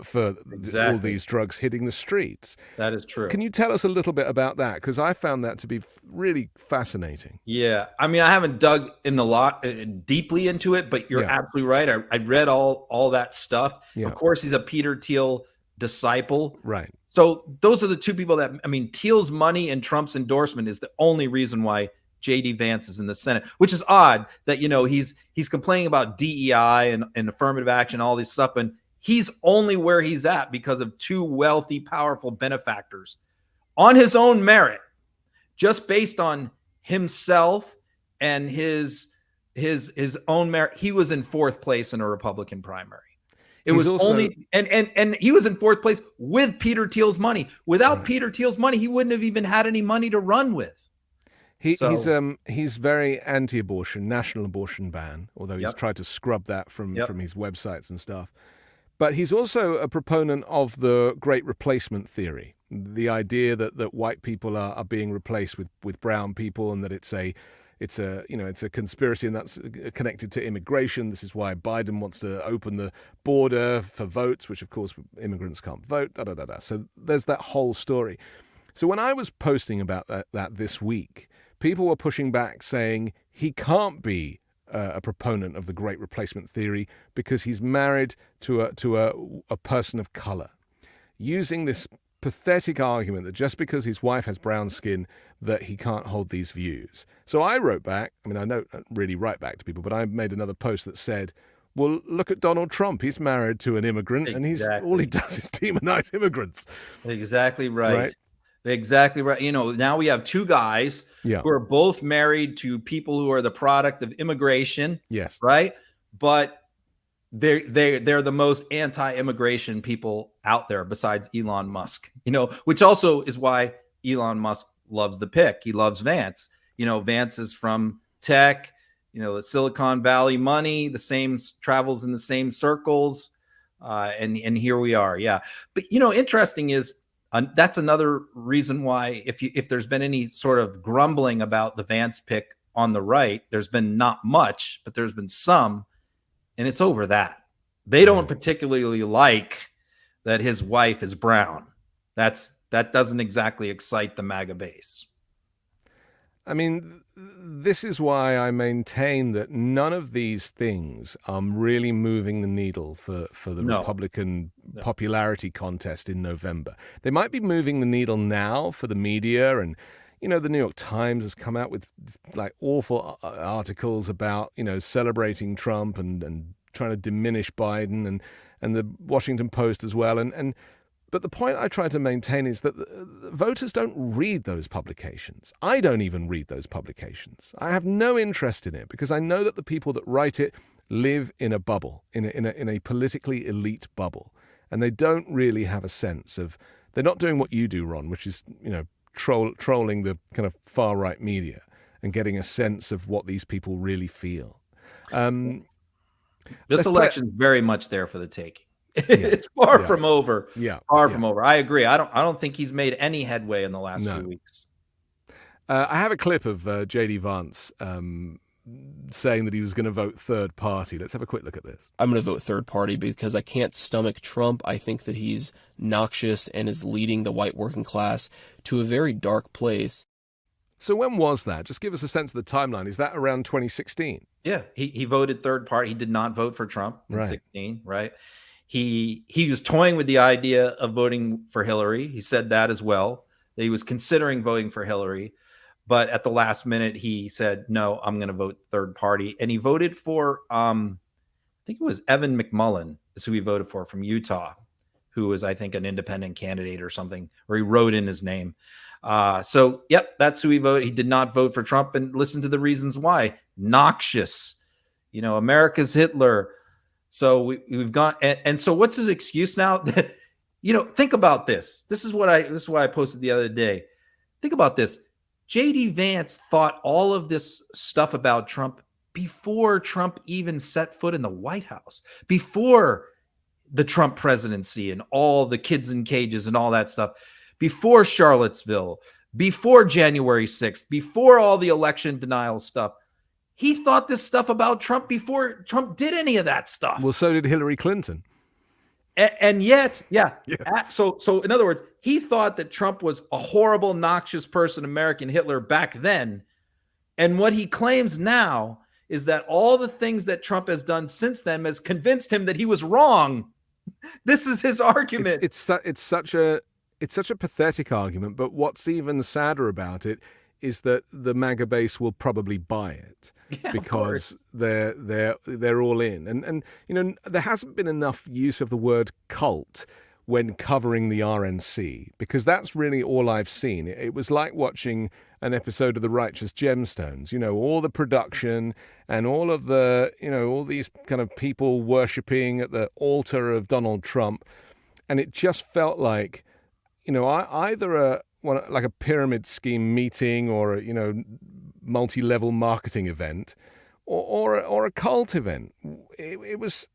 all these drugs hitting the streets. That is true. Can you tell us a little bit about that? Because I found that to be really fascinating. Yeah. I mean, I haven't dug in a lot deeply into it, but you're absolutely right. I read all that stuff. Yeah. Of course, he's a Peter Thiel disciple. Right. So those are the two people that, I mean, Thiel's money and Trump's endorsement is the only reason why J.D. Vance is in the Senate, which is odd that, he's complaining about DEI and affirmative action, all this stuff. And he's only where he's at because of two wealthy, powerful benefactors on his own merit, just based on himself and his own merit. He was in fourth place in a Republican primary. It was also, only and he was in fourth place with Peter Thiel's money. Without Peter Thiel's money, he wouldn't have even had any money to run with. He's very anti-abortion, national abortion ban, although he's tried to scrub that from his websites and stuff. But he's also a proponent of the great replacement theory, the idea that white people are being replaced with brown people, and that it's a conspiracy, and that's connected to immigration. This is why Biden wants to open the border for votes, which of course immigrants can't vote. So there's that whole story. So when I was posting about that this week, people were pushing back, saying he can't be a proponent of the great replacement theory because he's married to a person of color, using this pathetic argument that just because his wife has brown skin that he can't hold these views. So I wrote back, I mean, I don't really write back to people, but I made another post that said, well, look at Donald Trump. He's married to an immigrant, and all he does is demonize immigrants. Exactly right. Exactly right. Now we have two guys who are both married to people who are the product of immigration. Yes. Right. But they're the most anti-immigration people out there besides Elon Musk, which also is why Elon Musk loves the pick. He loves Vance. Vance is from tech, the Silicon Valley money, the same travels in the same circles. And here we are. Yeah. But, interesting is, that's another reason why if there's been any sort of grumbling about the Vance pick on the right, there's been not much, but there's been some, and it's over that. They don't particularly like that his wife is brown. That doesn't exactly excite the MAGA base. I mean, this is why I maintain that none of these things are really moving the needle for the Republican popularity contest in November. They might be moving the needle now for the media, and the New York Times has come out with like awful articles about celebrating Trump and trying to diminish Biden, and the Washington Post as well, But the point I try to maintain is that voters don't read those publications. I don't even read those publications. I have no interest in it because I know that the people that write it live in a bubble, in a politically elite bubble, and they don't really have a sense of. They're not doing what you do, Ron, which is trolling the kind of far right media and getting a sense of what these people really feel. This election is very much there for the taking. It's far from over. Far from over. I agree. I don't think he's made any headway in the last few weeks. I have a clip of J.D. Vance saying that he was going to vote third party. Let's have a quick look at this. I'm going to vote third party because I can't stomach Trump. I think that he's noxious and is leading the white working class to a very dark place. So when was that? Just give us a sense of the timeline. Is that around 2016? Yeah, he voted third party. He did not vote for Trump in 2016, right? He was toying with the idea of voting for Hillary. He said that as well, that he was considering voting for Hillary. But at the last minute, he said, no, I'm going to vote third party. And he voted for, I think it was Evan McMullin is who he voted for from Utah, who was, I think, an independent candidate or something, or he wrote in his name. So, yep, that's who he voted. He did not vote for Trump, and listen to the reasons why. Noxious, America's Hitler. So we've gone, and so what's his excuse now? That think about this. This is why I posted the other day. Think about this. J.D. Vance thought all of this stuff about Trump before Trump even set foot in the White House, before the Trump presidency and all the kids in cages and all that stuff, before Charlottesville, before January 6th, before all the election denial stuff. He thought this stuff about Trump before Trump did any of that stuff. Well, so did Hillary Clinton. And yet, So in other words, he thought that Trump was a horrible, noxious person, American Hitler back then. And what he claims now is that all the things that Trump has done since then has convinced him that he was wrong. This is his argument. It's such a pathetic argument. But what's even sadder about it is that the MAGA base will probably buy it because they're all in. And you know, there hasn't been enough use of the word cult when covering the RNC, because that's really all I've seen. It was like watching an episode of The Righteous Gemstones, you know, all the production and all of the, you know, all these kind of people worshipping at the altar of Donald Trump. And it just felt like, you know, either like a pyramid scheme meeting or a, you know, multi-level marketing event or a cult event. There's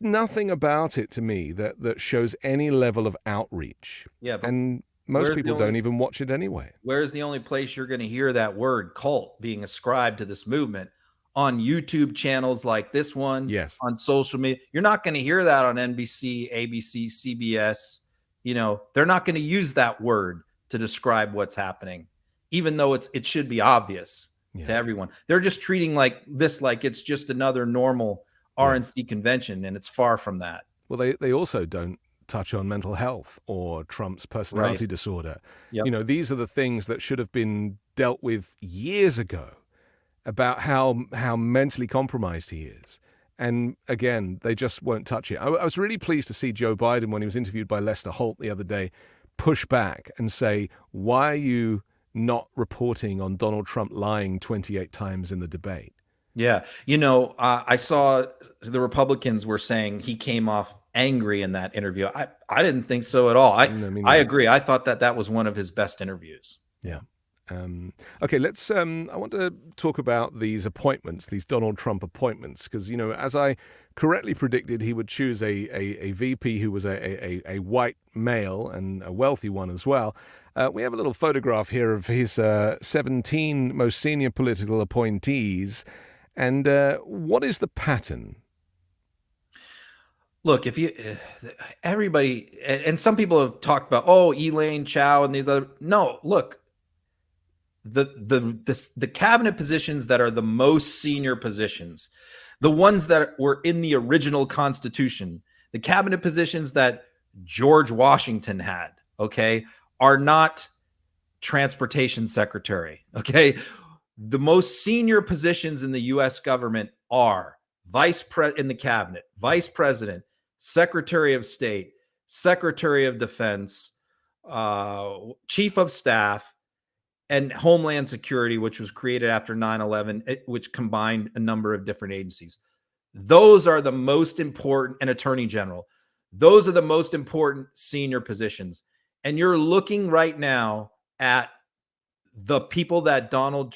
nothing about it to me that shows any level of outreach. Yeah, and most people don't even watch it anyway. Where's the only place you're going to hear that word cult being ascribed to this movement? On YouTube channels like this one, yes, on social media. You're not going to hear that on NBC, ABC, CBS. You know, they're not going to use that word to describe what's happening, even though it should be obvious to everyone. They're just treating like it's just another normal RNC convention, and it's far from that. Well, they also don't touch on mental health or Trump's personality disorder. Yep. You know, these are the things that should have been dealt with years ago, about how mentally compromised he is. And again, they just won't touch it. I was really pleased to see Joe Biden, when he was interviewed by Lester Holt the other day, push back and say, why are you not reporting on Donald Trump lying 28 times in the debate? Yeah. You know, I saw the Republicans were saying he came off angry in that interview. I didn't think so at all. I agree. I thought that was one of his best interviews. Yeah. Okay, let's. I want to talk about these appointments, these Donald Trump appointments, because, you know, as I correctly predicted, he would choose a VP who was a white male and a wealthy one as well. We have a little photograph here of his 17 most senior political appointees. And what is the pattern? Look, everybody, and some people have talked about, Elaine Chao and these other. No, look. The cabinet positions that are the most senior positions, the ones that were in the original Constitution, the cabinet positions that George Washington had, okay, are not transportation secretary, okay? The most senior positions in the U.S. government are in the cabinet, vice president, secretary of state, secretary of defense, chief of staff, and Homeland Security, which was created after 9/11, which combined a number of different agencies. Those are the most important, and Attorney General. Those are the most important senior positions. And you're looking right now at all the people that Donald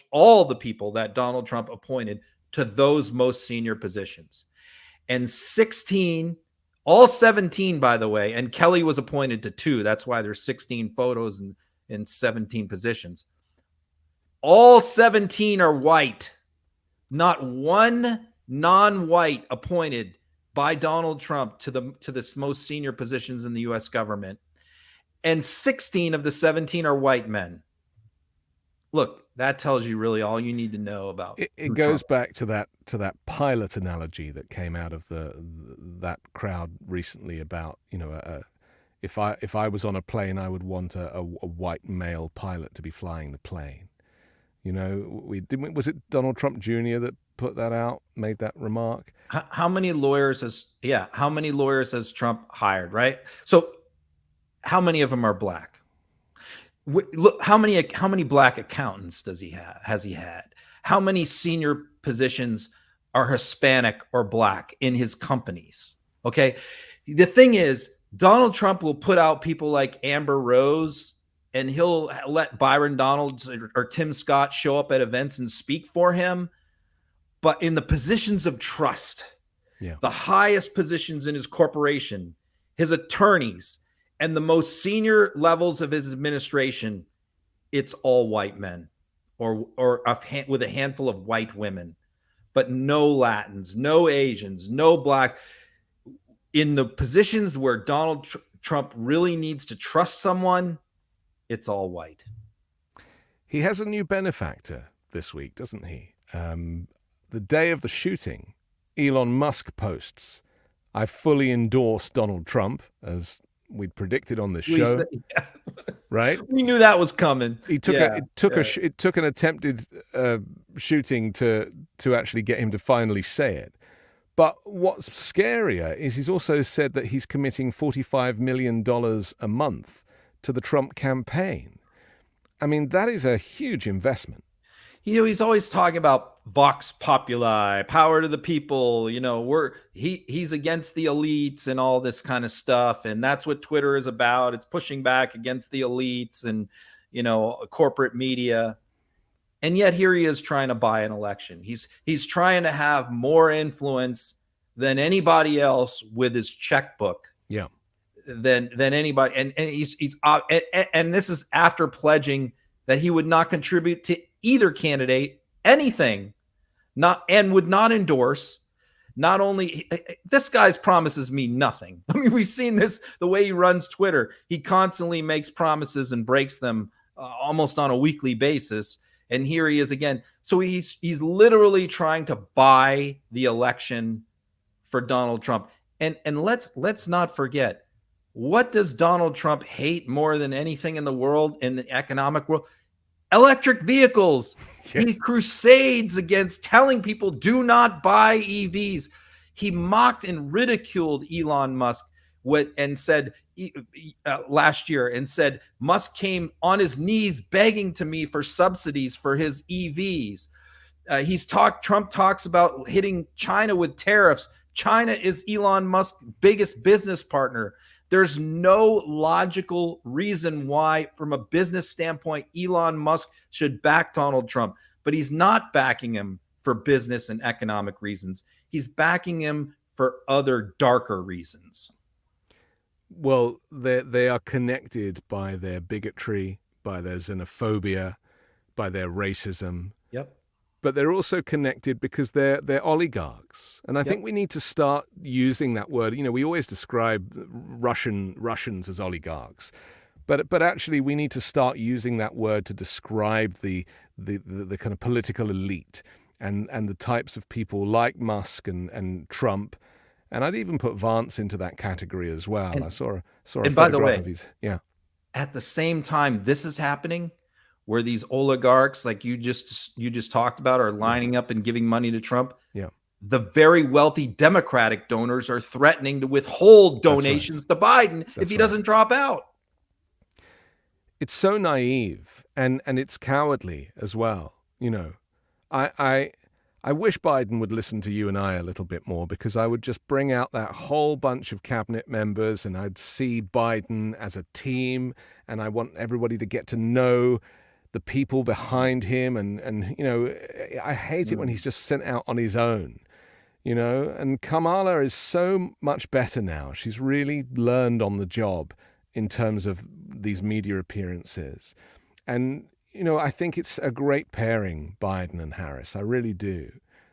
Trump appointed to those most senior positions. And 17, by the way, and Kelly was appointed to 2. That's why there's 16 photos and 17 positions. All 17 are white. Not one non-white appointed by Donald Trump to the most senior positions in the U.S. government. And 16 of the 17 are white men. Look, that tells you really all you need to know about it goes back to that pilot analogy that came out of that crowd recently about, you know, if I was on a plane, I would want a white male pilot to be flying the plane. You know, was it Donald Trump Jr. that put that out, made that remark? How many lawyers has Trump hired, right? So how many of them are black? Look, how many black accountants has he had? How many senior positions are Hispanic or black in his companies? Okay. The thing is, Donald Trump will put out people like Amber Rose, and he'll let Byron Donalds or Tim Scott show up at events and speak for him. But in the positions of trust, the highest positions in his corporation, his attorneys, and the most senior levels of his administration, it's all white men. with a handful of white women, but no Latins, no Asians, no blacks. In the positions where Donald Trump really needs to trust someone, it's all white. He has a new benefactor this week, doesn't he? The day of the shooting, Elon Musk posts, "I fully endorse Donald Trump," as we'd predicted on this show. Right? We knew that was coming. It took an attempted shooting to actually get him to finally say it. But what's scarier is he's also said that he's committing $45 million a month to the Trump campaign. I mean, that is a huge investment. He's always talking about vox populi, power to the people. He's against the elites and all this kind of stuff. And that's what Twitter is about. It's pushing back against the elites and, corporate media. And yet here he is trying to buy an election. He's trying to have more influence than anybody else with his checkbook. Yeah. Than anybody. And and this is after pledging that he would not contribute to either candidate anything, and would not endorse. Not only this guy's promises mean nothing. I mean, we've seen this, the way he runs Twitter. He constantly makes promises and breaks them almost on a weekly basis. And here he is again. So he's literally trying to buy the election for Donald Trump. And let's not forget, what does Donald Trump hate more than anything in the world, in the economic world? Electric vehicles. Yes. He crusades against telling people do not buy EVs. He mocked and ridiculed Elon Musk and said last year, and said Musk came on his knees begging to me for subsidies for his EVs. Trump talks about hitting China with tariffs. China is Elon Musk's biggest business partner. There's no logical reason why, from a business standpoint, Elon Musk should back Donald Trump. But he's not backing him for business and economic reasons. He's backing him for other darker reasons. Well, they are connected by their bigotry, by their xenophobia, by their racism. Yep. But they're also connected because they're oligarchs. And I think we need to start using that word. We always describe Russians as oligarchs. But actually we need to start using that word to describe the kind of political elite and the types of people like Musk and Trump. And I'd even put Vance into that category as well. I saw a photograph of his. Yeah. At the same time this is happening, where these oligarchs, like you just talked about, are lining up and giving money to Trump. Yeah. The very wealthy Democratic donors are threatening to withhold donations to Biden if he doesn't drop out. It's so naive and it's cowardly as well. I wish Biden would listen to you and I a little bit more, because I would just bring out that whole bunch of cabinet members and I'd see Biden as a team, and I want everybody to get to know the people behind him. And I hate it when he's just sent out on his own, and Kamala is so much better now. She's really learned on the job in terms of these media appearances. And I think it's a great pairing, Biden and Harris. I really do.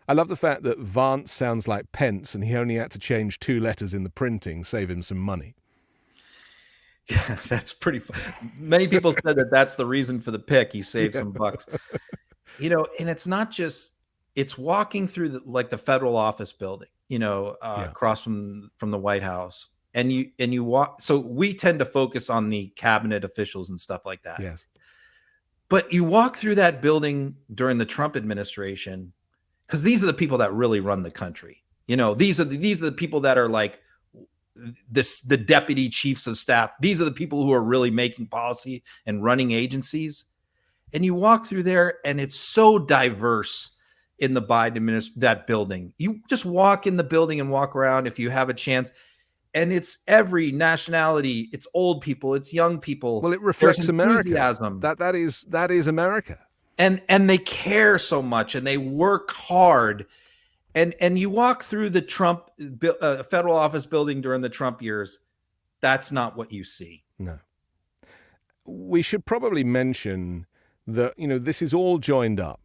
I love the fact that Vance sounds like Pence and he only had to change 2 letters in the printing, save him some money. Yeah, that's pretty fun. Many people said that that's the reason for the pick. He saved some bucks. And it's not just, it's walking through the federal office building, across from the White House. And you walk, so we tend to focus on the cabinet officials and stuff like that. Yes. But you walk through that building during the Trump administration, because these are the people that really run the country. These are the people that are like the deputy chiefs of staff. These are the people who are really making policy and running agencies. And you walk through there and it's so diverse in the Biden administration, that building. You just walk in the building and walk around if you have a chance. And it's every nationality. It's old people. It's young people. Well, it reflects America. That is America. And they care so much and they work hard. And you walk through the Trump federal office building during the Trump years. That's not what you see. No. We should probably mention that, this is all joined up.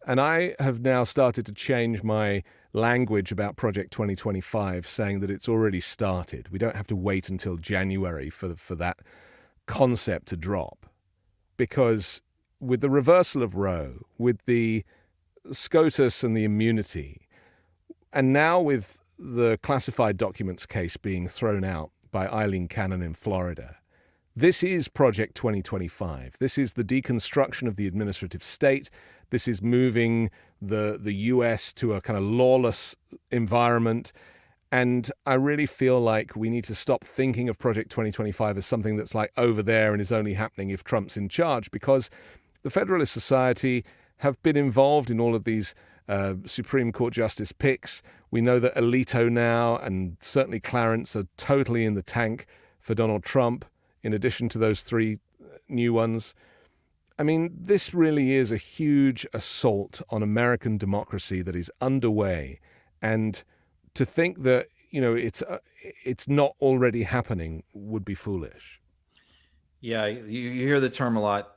And I have now started to change my language about Project 2025, saying that it's already started. We don't have to wait until January for that concept to drop. Because with the reversal of Roe, with the SCOTUS and the immunity, and now with the classified documents case being thrown out by Eileen Cannon in Florida, this is Project 2025. This is the deconstruction of the administrative state. This is moving the US to a kind of lawless environment. And I really feel like we need to stop thinking of Project 2025 as something that's like over there and is only happening if Trump's in charge, because the Federalist Society have been involved in all of these Supreme Court Justice picks. We know that Alito now and certainly Clarence are totally in the tank for Donald Trump, in addition to those 3 new ones. I mean, this really is a huge assault on American democracy that is underway. And to think that, it's not already happening would be foolish. Yeah, you hear the term a lot.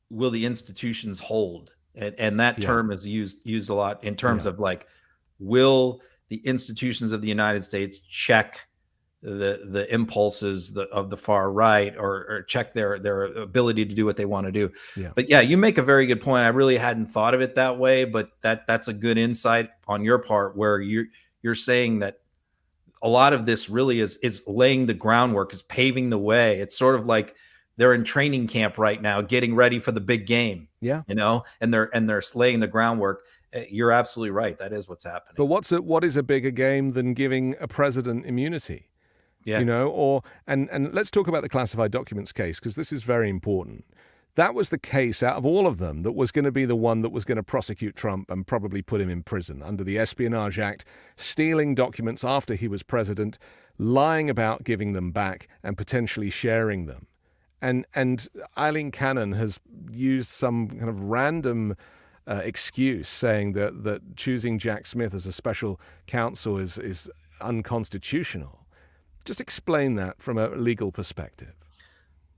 Will the institutions hold? And that term is used a lot in terms of like, will the institutions of the United States check the impulses of the far right, or check their ability to do what they want to do? But yeah, you make a very good point. I really hadn't thought of it that way, but that's a good insight on your part, where you're saying that a lot of this really is laying the groundwork, is paving the way. It's sort of like they're in training camp right now, getting ready for the big game. And they're laying the groundwork. You're absolutely right. That is what's happening. But what is a bigger game than giving a president immunity? And let's talk about the classified documents case, because this is very important. That was the case out of all of them that was going to be the one that was going to prosecute Trump and probably put him in prison under the Espionage Act, stealing documents after he was president, lying about giving them back and potentially sharing them. And Eileen Cannon has used some kind of random excuse saying that choosing Jack Smith as a special counsel is unconstitutional. Just explain that from a legal perspective.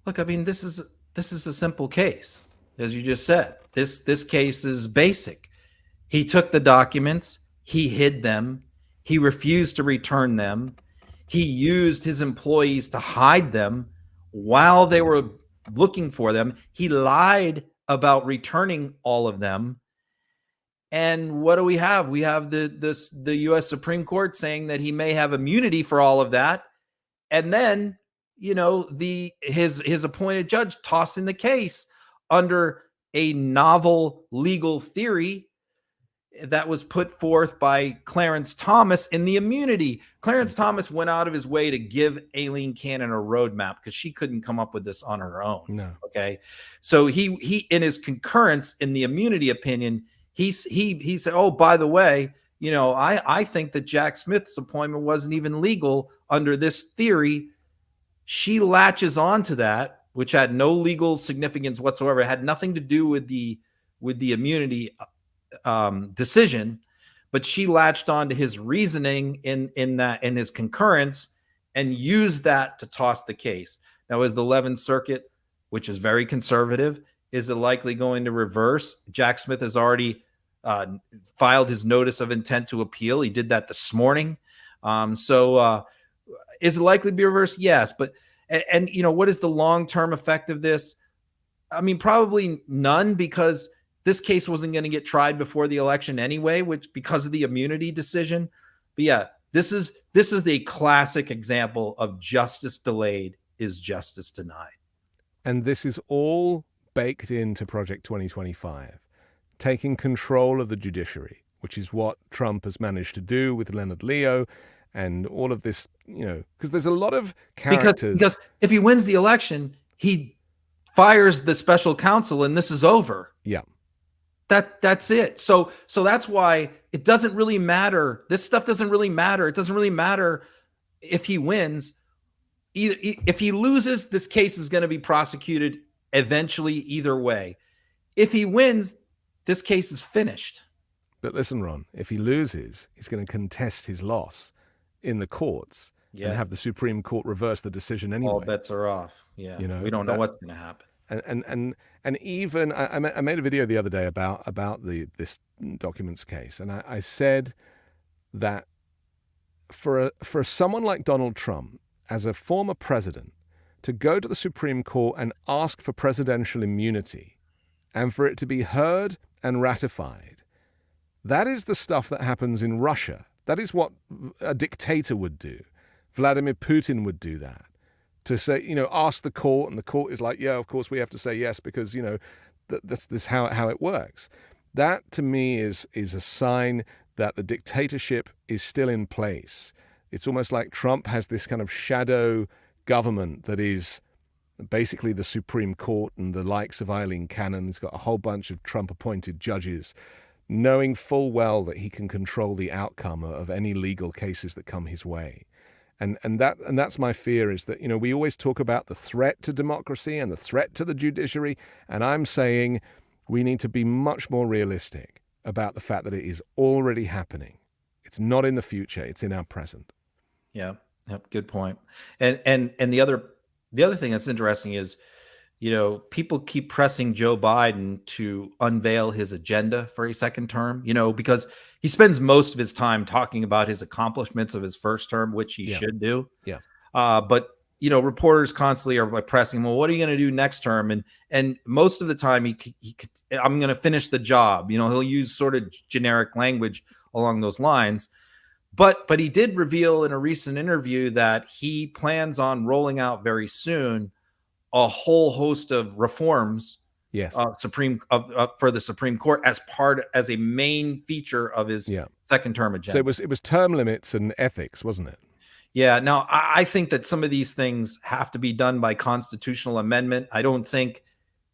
Look, I mean, this is a simple case, as you just said. This case is basic. He took the documents, he hid them, he refused to return them, he used his employees to hide them while they were looking for them. He lied about returning all of them. And what do we have? We have the U.S. Supreme Court saying that he may have immunity for all of that. And then, his appointed judge tossing the case under a novel legal theory that was put forth by Clarence Thomas in the immunity. Clarence Thomas went out of his way to give Aileen Cannon a roadmap because she couldn't come up with this on her own. No. Okay. So he in his concurrence in the immunity opinion, he said, oh, by the way, I think that Jack Smith's appointment wasn't even legal under this theory. She latches onto that, which had no legal significance whatsoever. It had nothing to do with the immunity decision, but she latched on to his reasoning in his concurrence and used that to toss the case. Now, is the 11th Circuit, which is very conservative, is it likely going to reverse? Jack Smith has already filed his notice of intent to appeal. He did that this morning. So is it likely to be reversed? Yes. But, and what is the long-term effect of this? I mean, probably none, because this case wasn't going to get tried before the election anyway, because of the immunity decision. But yeah, this is the classic example of justice delayed is justice denied. And this is all baked into Project 2025, taking control of the judiciary, which is what Trump has managed to do with Leonard Leo and all of this, because there's a lot of characters. Because if he wins the election, he fires the special counsel and this is over. Yeah. That's it. So that's why it doesn't really matter. This stuff doesn't really matter. It doesn't really matter if he wins. If he loses, this case is going to be prosecuted eventually either way. If he wins, this case is finished. But listen, Ron, if he loses, he's going to contest his loss in the courts and have the Supreme Court reverse the decision anyway. All bets are off. Yeah. We don't know what's going to happen. And even I made a video the other day about this documents case, and I said that for someone like Donald Trump, as a former president, to go to the Supreme Court and ask for presidential immunity, and for it to be heard and ratified, that is the stuff that happens in Russia. That is what a dictator would do. Vladimir Putin would do that. To say, ask the court, and the court is like, yeah, of course we have to say yes because, that's how it works. That to me is a sign that the dictatorship is still in place. It's almost like Trump has this kind of shadow government that is basically the Supreme Court and the likes of Eileen Cannon. He's got a whole bunch of Trump-appointed judges, knowing full well that he can control the outcome of any legal cases that come his way. And that's my fear, is that, we always talk about the threat to democracy and the threat to the judiciary, and I'm saying we need to be much more realistic about the fact that it is already happening. It's not in the future, it's in our present. Yeah, good point. And the other thing that's interesting is, people keep pressing Joe Biden to unveil his agenda for a second term, because he spends most of his time talking about his accomplishments of his first term, which he should do. Yeah. But, reporters constantly are pressing, well, what are you going to do next term? And most of the time I'm going to finish the job. He'll use sort of generic language along those lines. But he did reveal in a recent interview that he plans on rolling out very soon a whole host of reforms, yes, for the Supreme Court as a main feature of his second term agenda. So it was term limits and ethics, wasn't it? Yeah. Now, I think that some of these things have to be done by constitutional amendment. I don't think,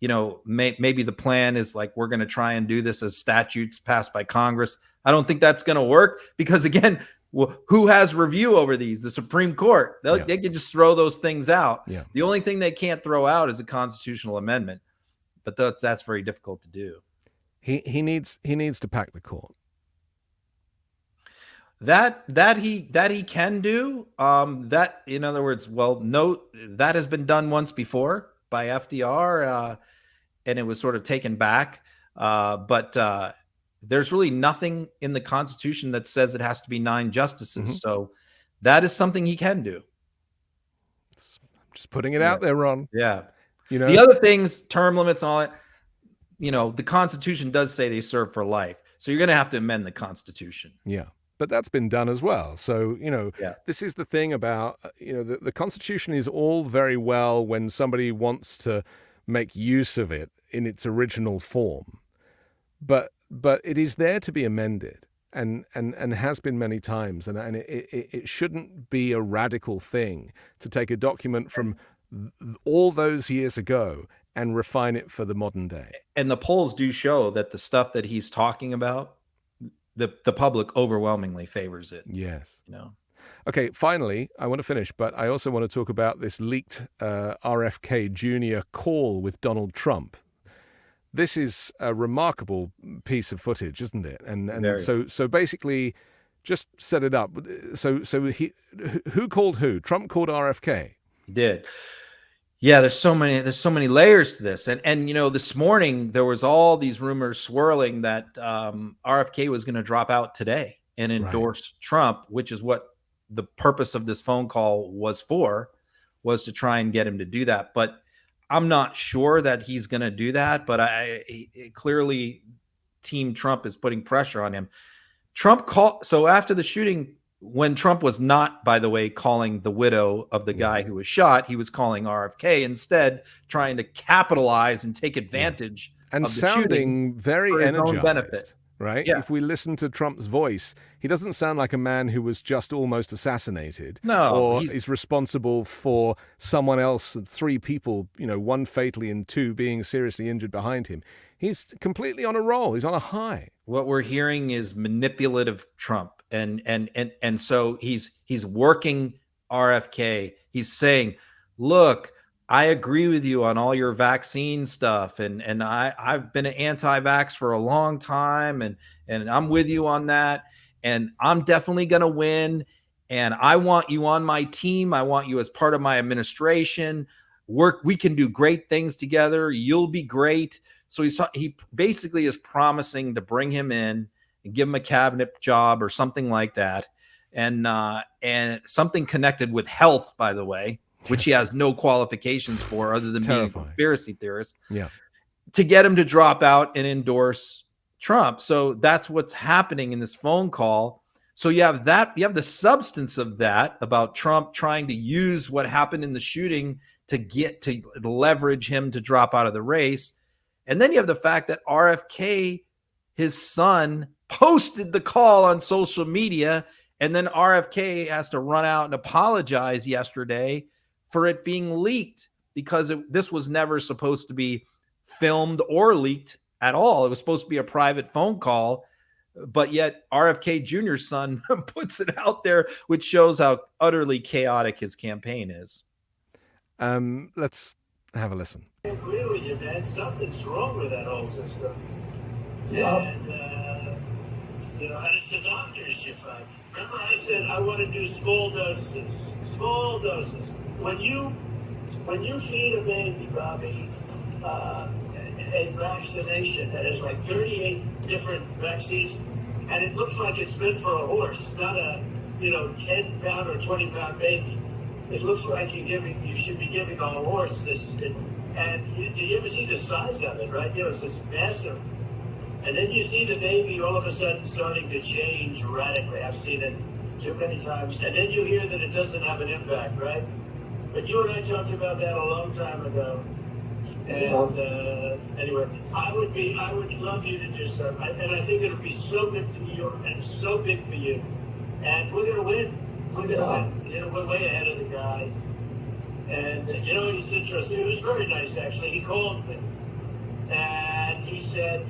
maybe the plan is like, we're going to try and do this as statutes passed by Congress. I don't think that's going to work because, again, who has review over these? The Supreme Court. They can just throw those things out. Yeah. The only thing they can't throw out is a constitutional amendment, but that's very difficult to do. He needs to pack the court. That he can do. That, in other words, that has been done once before by FDR, and it was sort of taken back. But there's really nothing in the Constitution that says it has to be 9 justices. Mm-hmm. So that is something he can do. I'm just putting it out there, Ron. Yeah. The other things, term limits and all that, the Constitution does say they serve for life. So you're going to have to amend the Constitution. Yeah. But that's been done as well. So, this is the thing about, the Constitution is all very well when somebody wants to make use of it in its original form. But it is there to be amended and has been many times. And it shouldn't be a radical thing to take a document from all those years ago and refine it for the modern day. And the polls do show that the stuff that he's talking about, the public overwhelmingly favors it. Yes. Okay, finally, I want to finish, but I also want to talk about this leaked RFK Jr call with Donald Trump. This is a remarkable piece of footage, isn't it? And so basically, just set it up. So who called who? Trump called RFK. He did. Yeah, there's so many layers to this. And this morning there was all these rumors swirling that RFK was going to drop out today and endorse Trump, which is what the purpose of this phone call was to try and get him to do that. But I'm not sure that he's going to do that, but clearly Team Trump is putting pressure on him. So after the shooting, when Trump was not, by the way, calling the widow of the guy who was shot, he was calling RFK instead, trying to capitalize and take advantage and of the sounding very energized. Benefit. Right? Yeah. If we listen to Trump's voice, he doesn't sound like a man who was just almost assassinated. No. Or is responsible for someone else, 3 people, 1 fatally and 2 being seriously injured behind him. He's completely on a roll. He's on a high. What we're hearing is manipulative Trump. And so he's working RFK. He's saying, look, I agree with you on all your vaccine stuff. And I've been an anti-vax for a long time. And I'm with you on that. And I'm definitely going to win. And I want you on my team. I want you as part of my administration. we can do great things together. You'll be great. So he basically is promising to bring him in and give him a cabinet job or something like that. And something connected with health, by the way, which he has no qualifications for other than being a conspiracy theorist. Yeah. To get him to drop out and endorse Trump. So that's what's happening in this phone call. So you have the substance of that about Trump trying to use what happened in the shooting to leverage him to drop out of the race. And then you have the fact that RFK, his son, posted the call on social media, and then RFK has to run out and apologize yesterday for it being leaked, because this was never supposed to be filmed or leaked at all. It was supposed to be a private phone call, but yet RFK Jr.'s son puts it out there, which shows how utterly chaotic his campaign is. Let's have a listen. I agree with you, man. Something's wrong with that whole system. Yeah. And, and it's the doctors you find. Remember I said I want to do small doses. Small doses. When you feed a baby, Bobby, a vaccination that has like 38 different vaccines, and it looks like it's meant for a horse, not a 10-pound or 20-pound baby. It looks like you should be giving a horse this. And did you ever see the size of it, right? It's this massive. And then you see the baby all of a sudden starting to change radically. I've seen it too many times. And then you hear that it doesn't have an impact, right? But you and I talked about that a long time ago. And anyway, I would love you to do something. And I think it'll be so good for you and so big for you. And we're going to win. We're going to win. We're way ahead of the guy. And, he's interesting. It was very nice, actually. He called me and he said,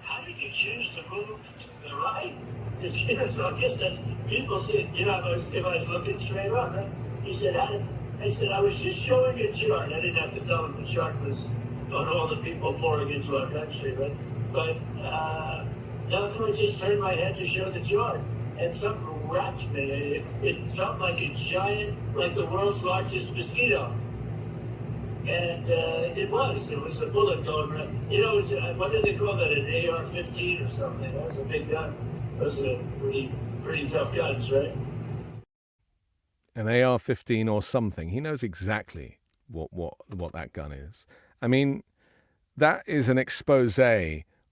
how did you choose to move to the right? Because, so I guess that's, people say, if I was looking straight on, right? He said, I said, I was just showing a chart. I didn't have to tell him the chart was on all the people pouring into our country, right? But no, I just turned my head to show the chart. And something wrapped me. It felt like a giant, like the world's largest mosquito. And it was a bullet going around. What do they call that, an AR-15 or something? That was a big gun. Those are pretty tough guns, right? An AR-15 or something. He knows exactly what that gun is. I mean, that is an expose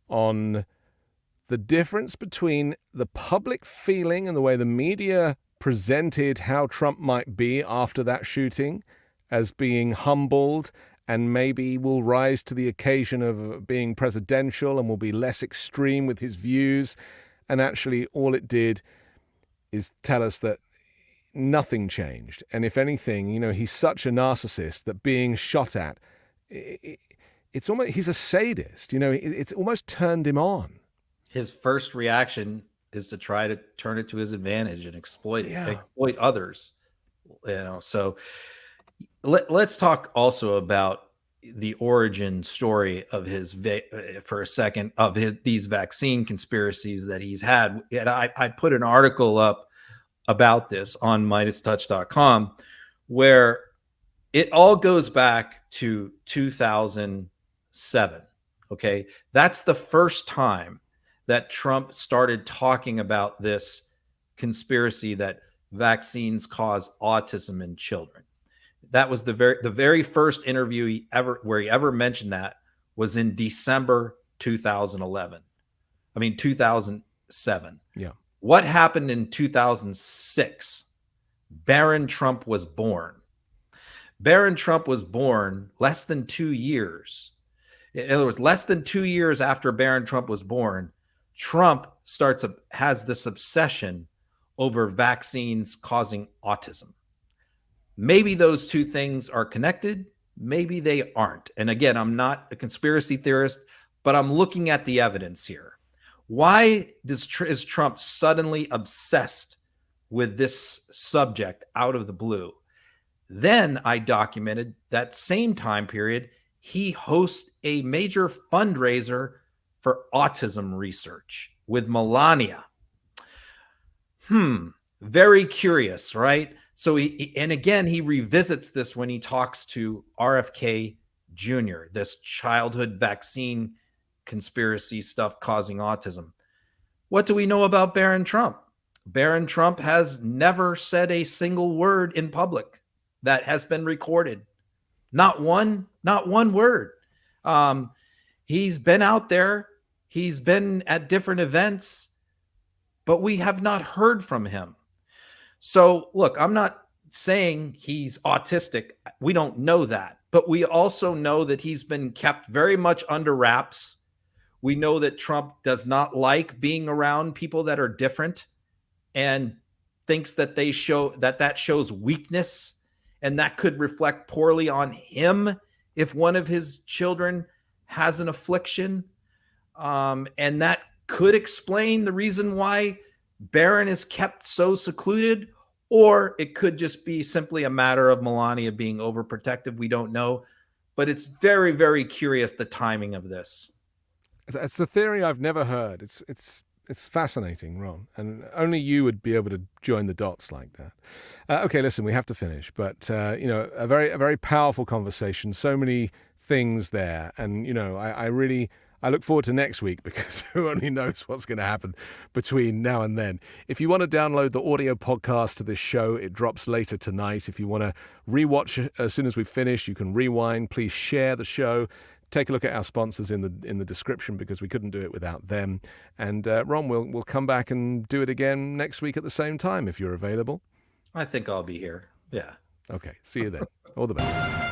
on the difference between the public feeling and the way the media presented how Trump might be after that shooting as being humbled and maybe will rise to the occasion of being presidential and will be less extreme with his views. And actually, all it did is tell us that nothing changed. And if anything, he's such a narcissist that being shot at, it's almost, he's a sadist. It's almost turned him on. His first reaction is to try to turn it to his advantage and exploit others. So let's talk also about the origin story of his for a second of these vaccine conspiracies that he's had. And I put an article up about this on MidasTouch.com where it all goes back to 2007. Okay, that's the first time that Trump started talking about this conspiracy that vaccines cause autism in children. That was the very first interview he ever mentioned that was in December 2007. Yeah. What happened in 2006? Barron Trump was born. Barron Trump was born less than 2 years. In other words, less than 2 years after Barron Trump was born, Trump has this obsession over vaccines causing autism. Maybe those two things are connected. Maybe they aren't. And again, I'm not a conspiracy theorist, but I'm looking at the evidence here. Why is Trump suddenly obsessed with this subject out of the blue? Then I documented that same time period, he hosts a major fundraiser for autism research with Melania. Very curious, right? So and again, he revisits this when he talks to RFK Jr., this childhood vaccine conspiracy stuff causing autism. What do we know about Barron Trump? Barron Trump has never said a single word in public that has been recorded. Not one word. He's been out there. He's been at different events, but we have not heard from him. So look, I'm not saying he's autistic. We don't know that, but we also know that he's been kept very much under wraps. We know that Trump does not like being around people that are different and thinks that that shows weakness, and that could reflect poorly on him if one of his children has an affliction. And that could explain the reason why Barron is kept so secluded, or it could just be simply a matter of Melania being overprotective. We don't know, but it's very, very curious, the timing of this. It's a theory I've never heard. It's fascinating, Ron, and only you would be able to join the dots like that. Okay, listen, we have to finish, but a very powerful conversation. So many things there, and I look forward to next week, because who only knows what's going to happen between now and then. If you want to download the audio podcast to this show, it drops later tonight. If you want to rewatch as soon as we finish, you can rewind. Please share the show. Take a look at our sponsors in the description, because we couldn't do it without them. And Ron, we'll come back and do it again next week at the same time if you're available. I think I'll be here. Yeah. Okay. See you then. All the best.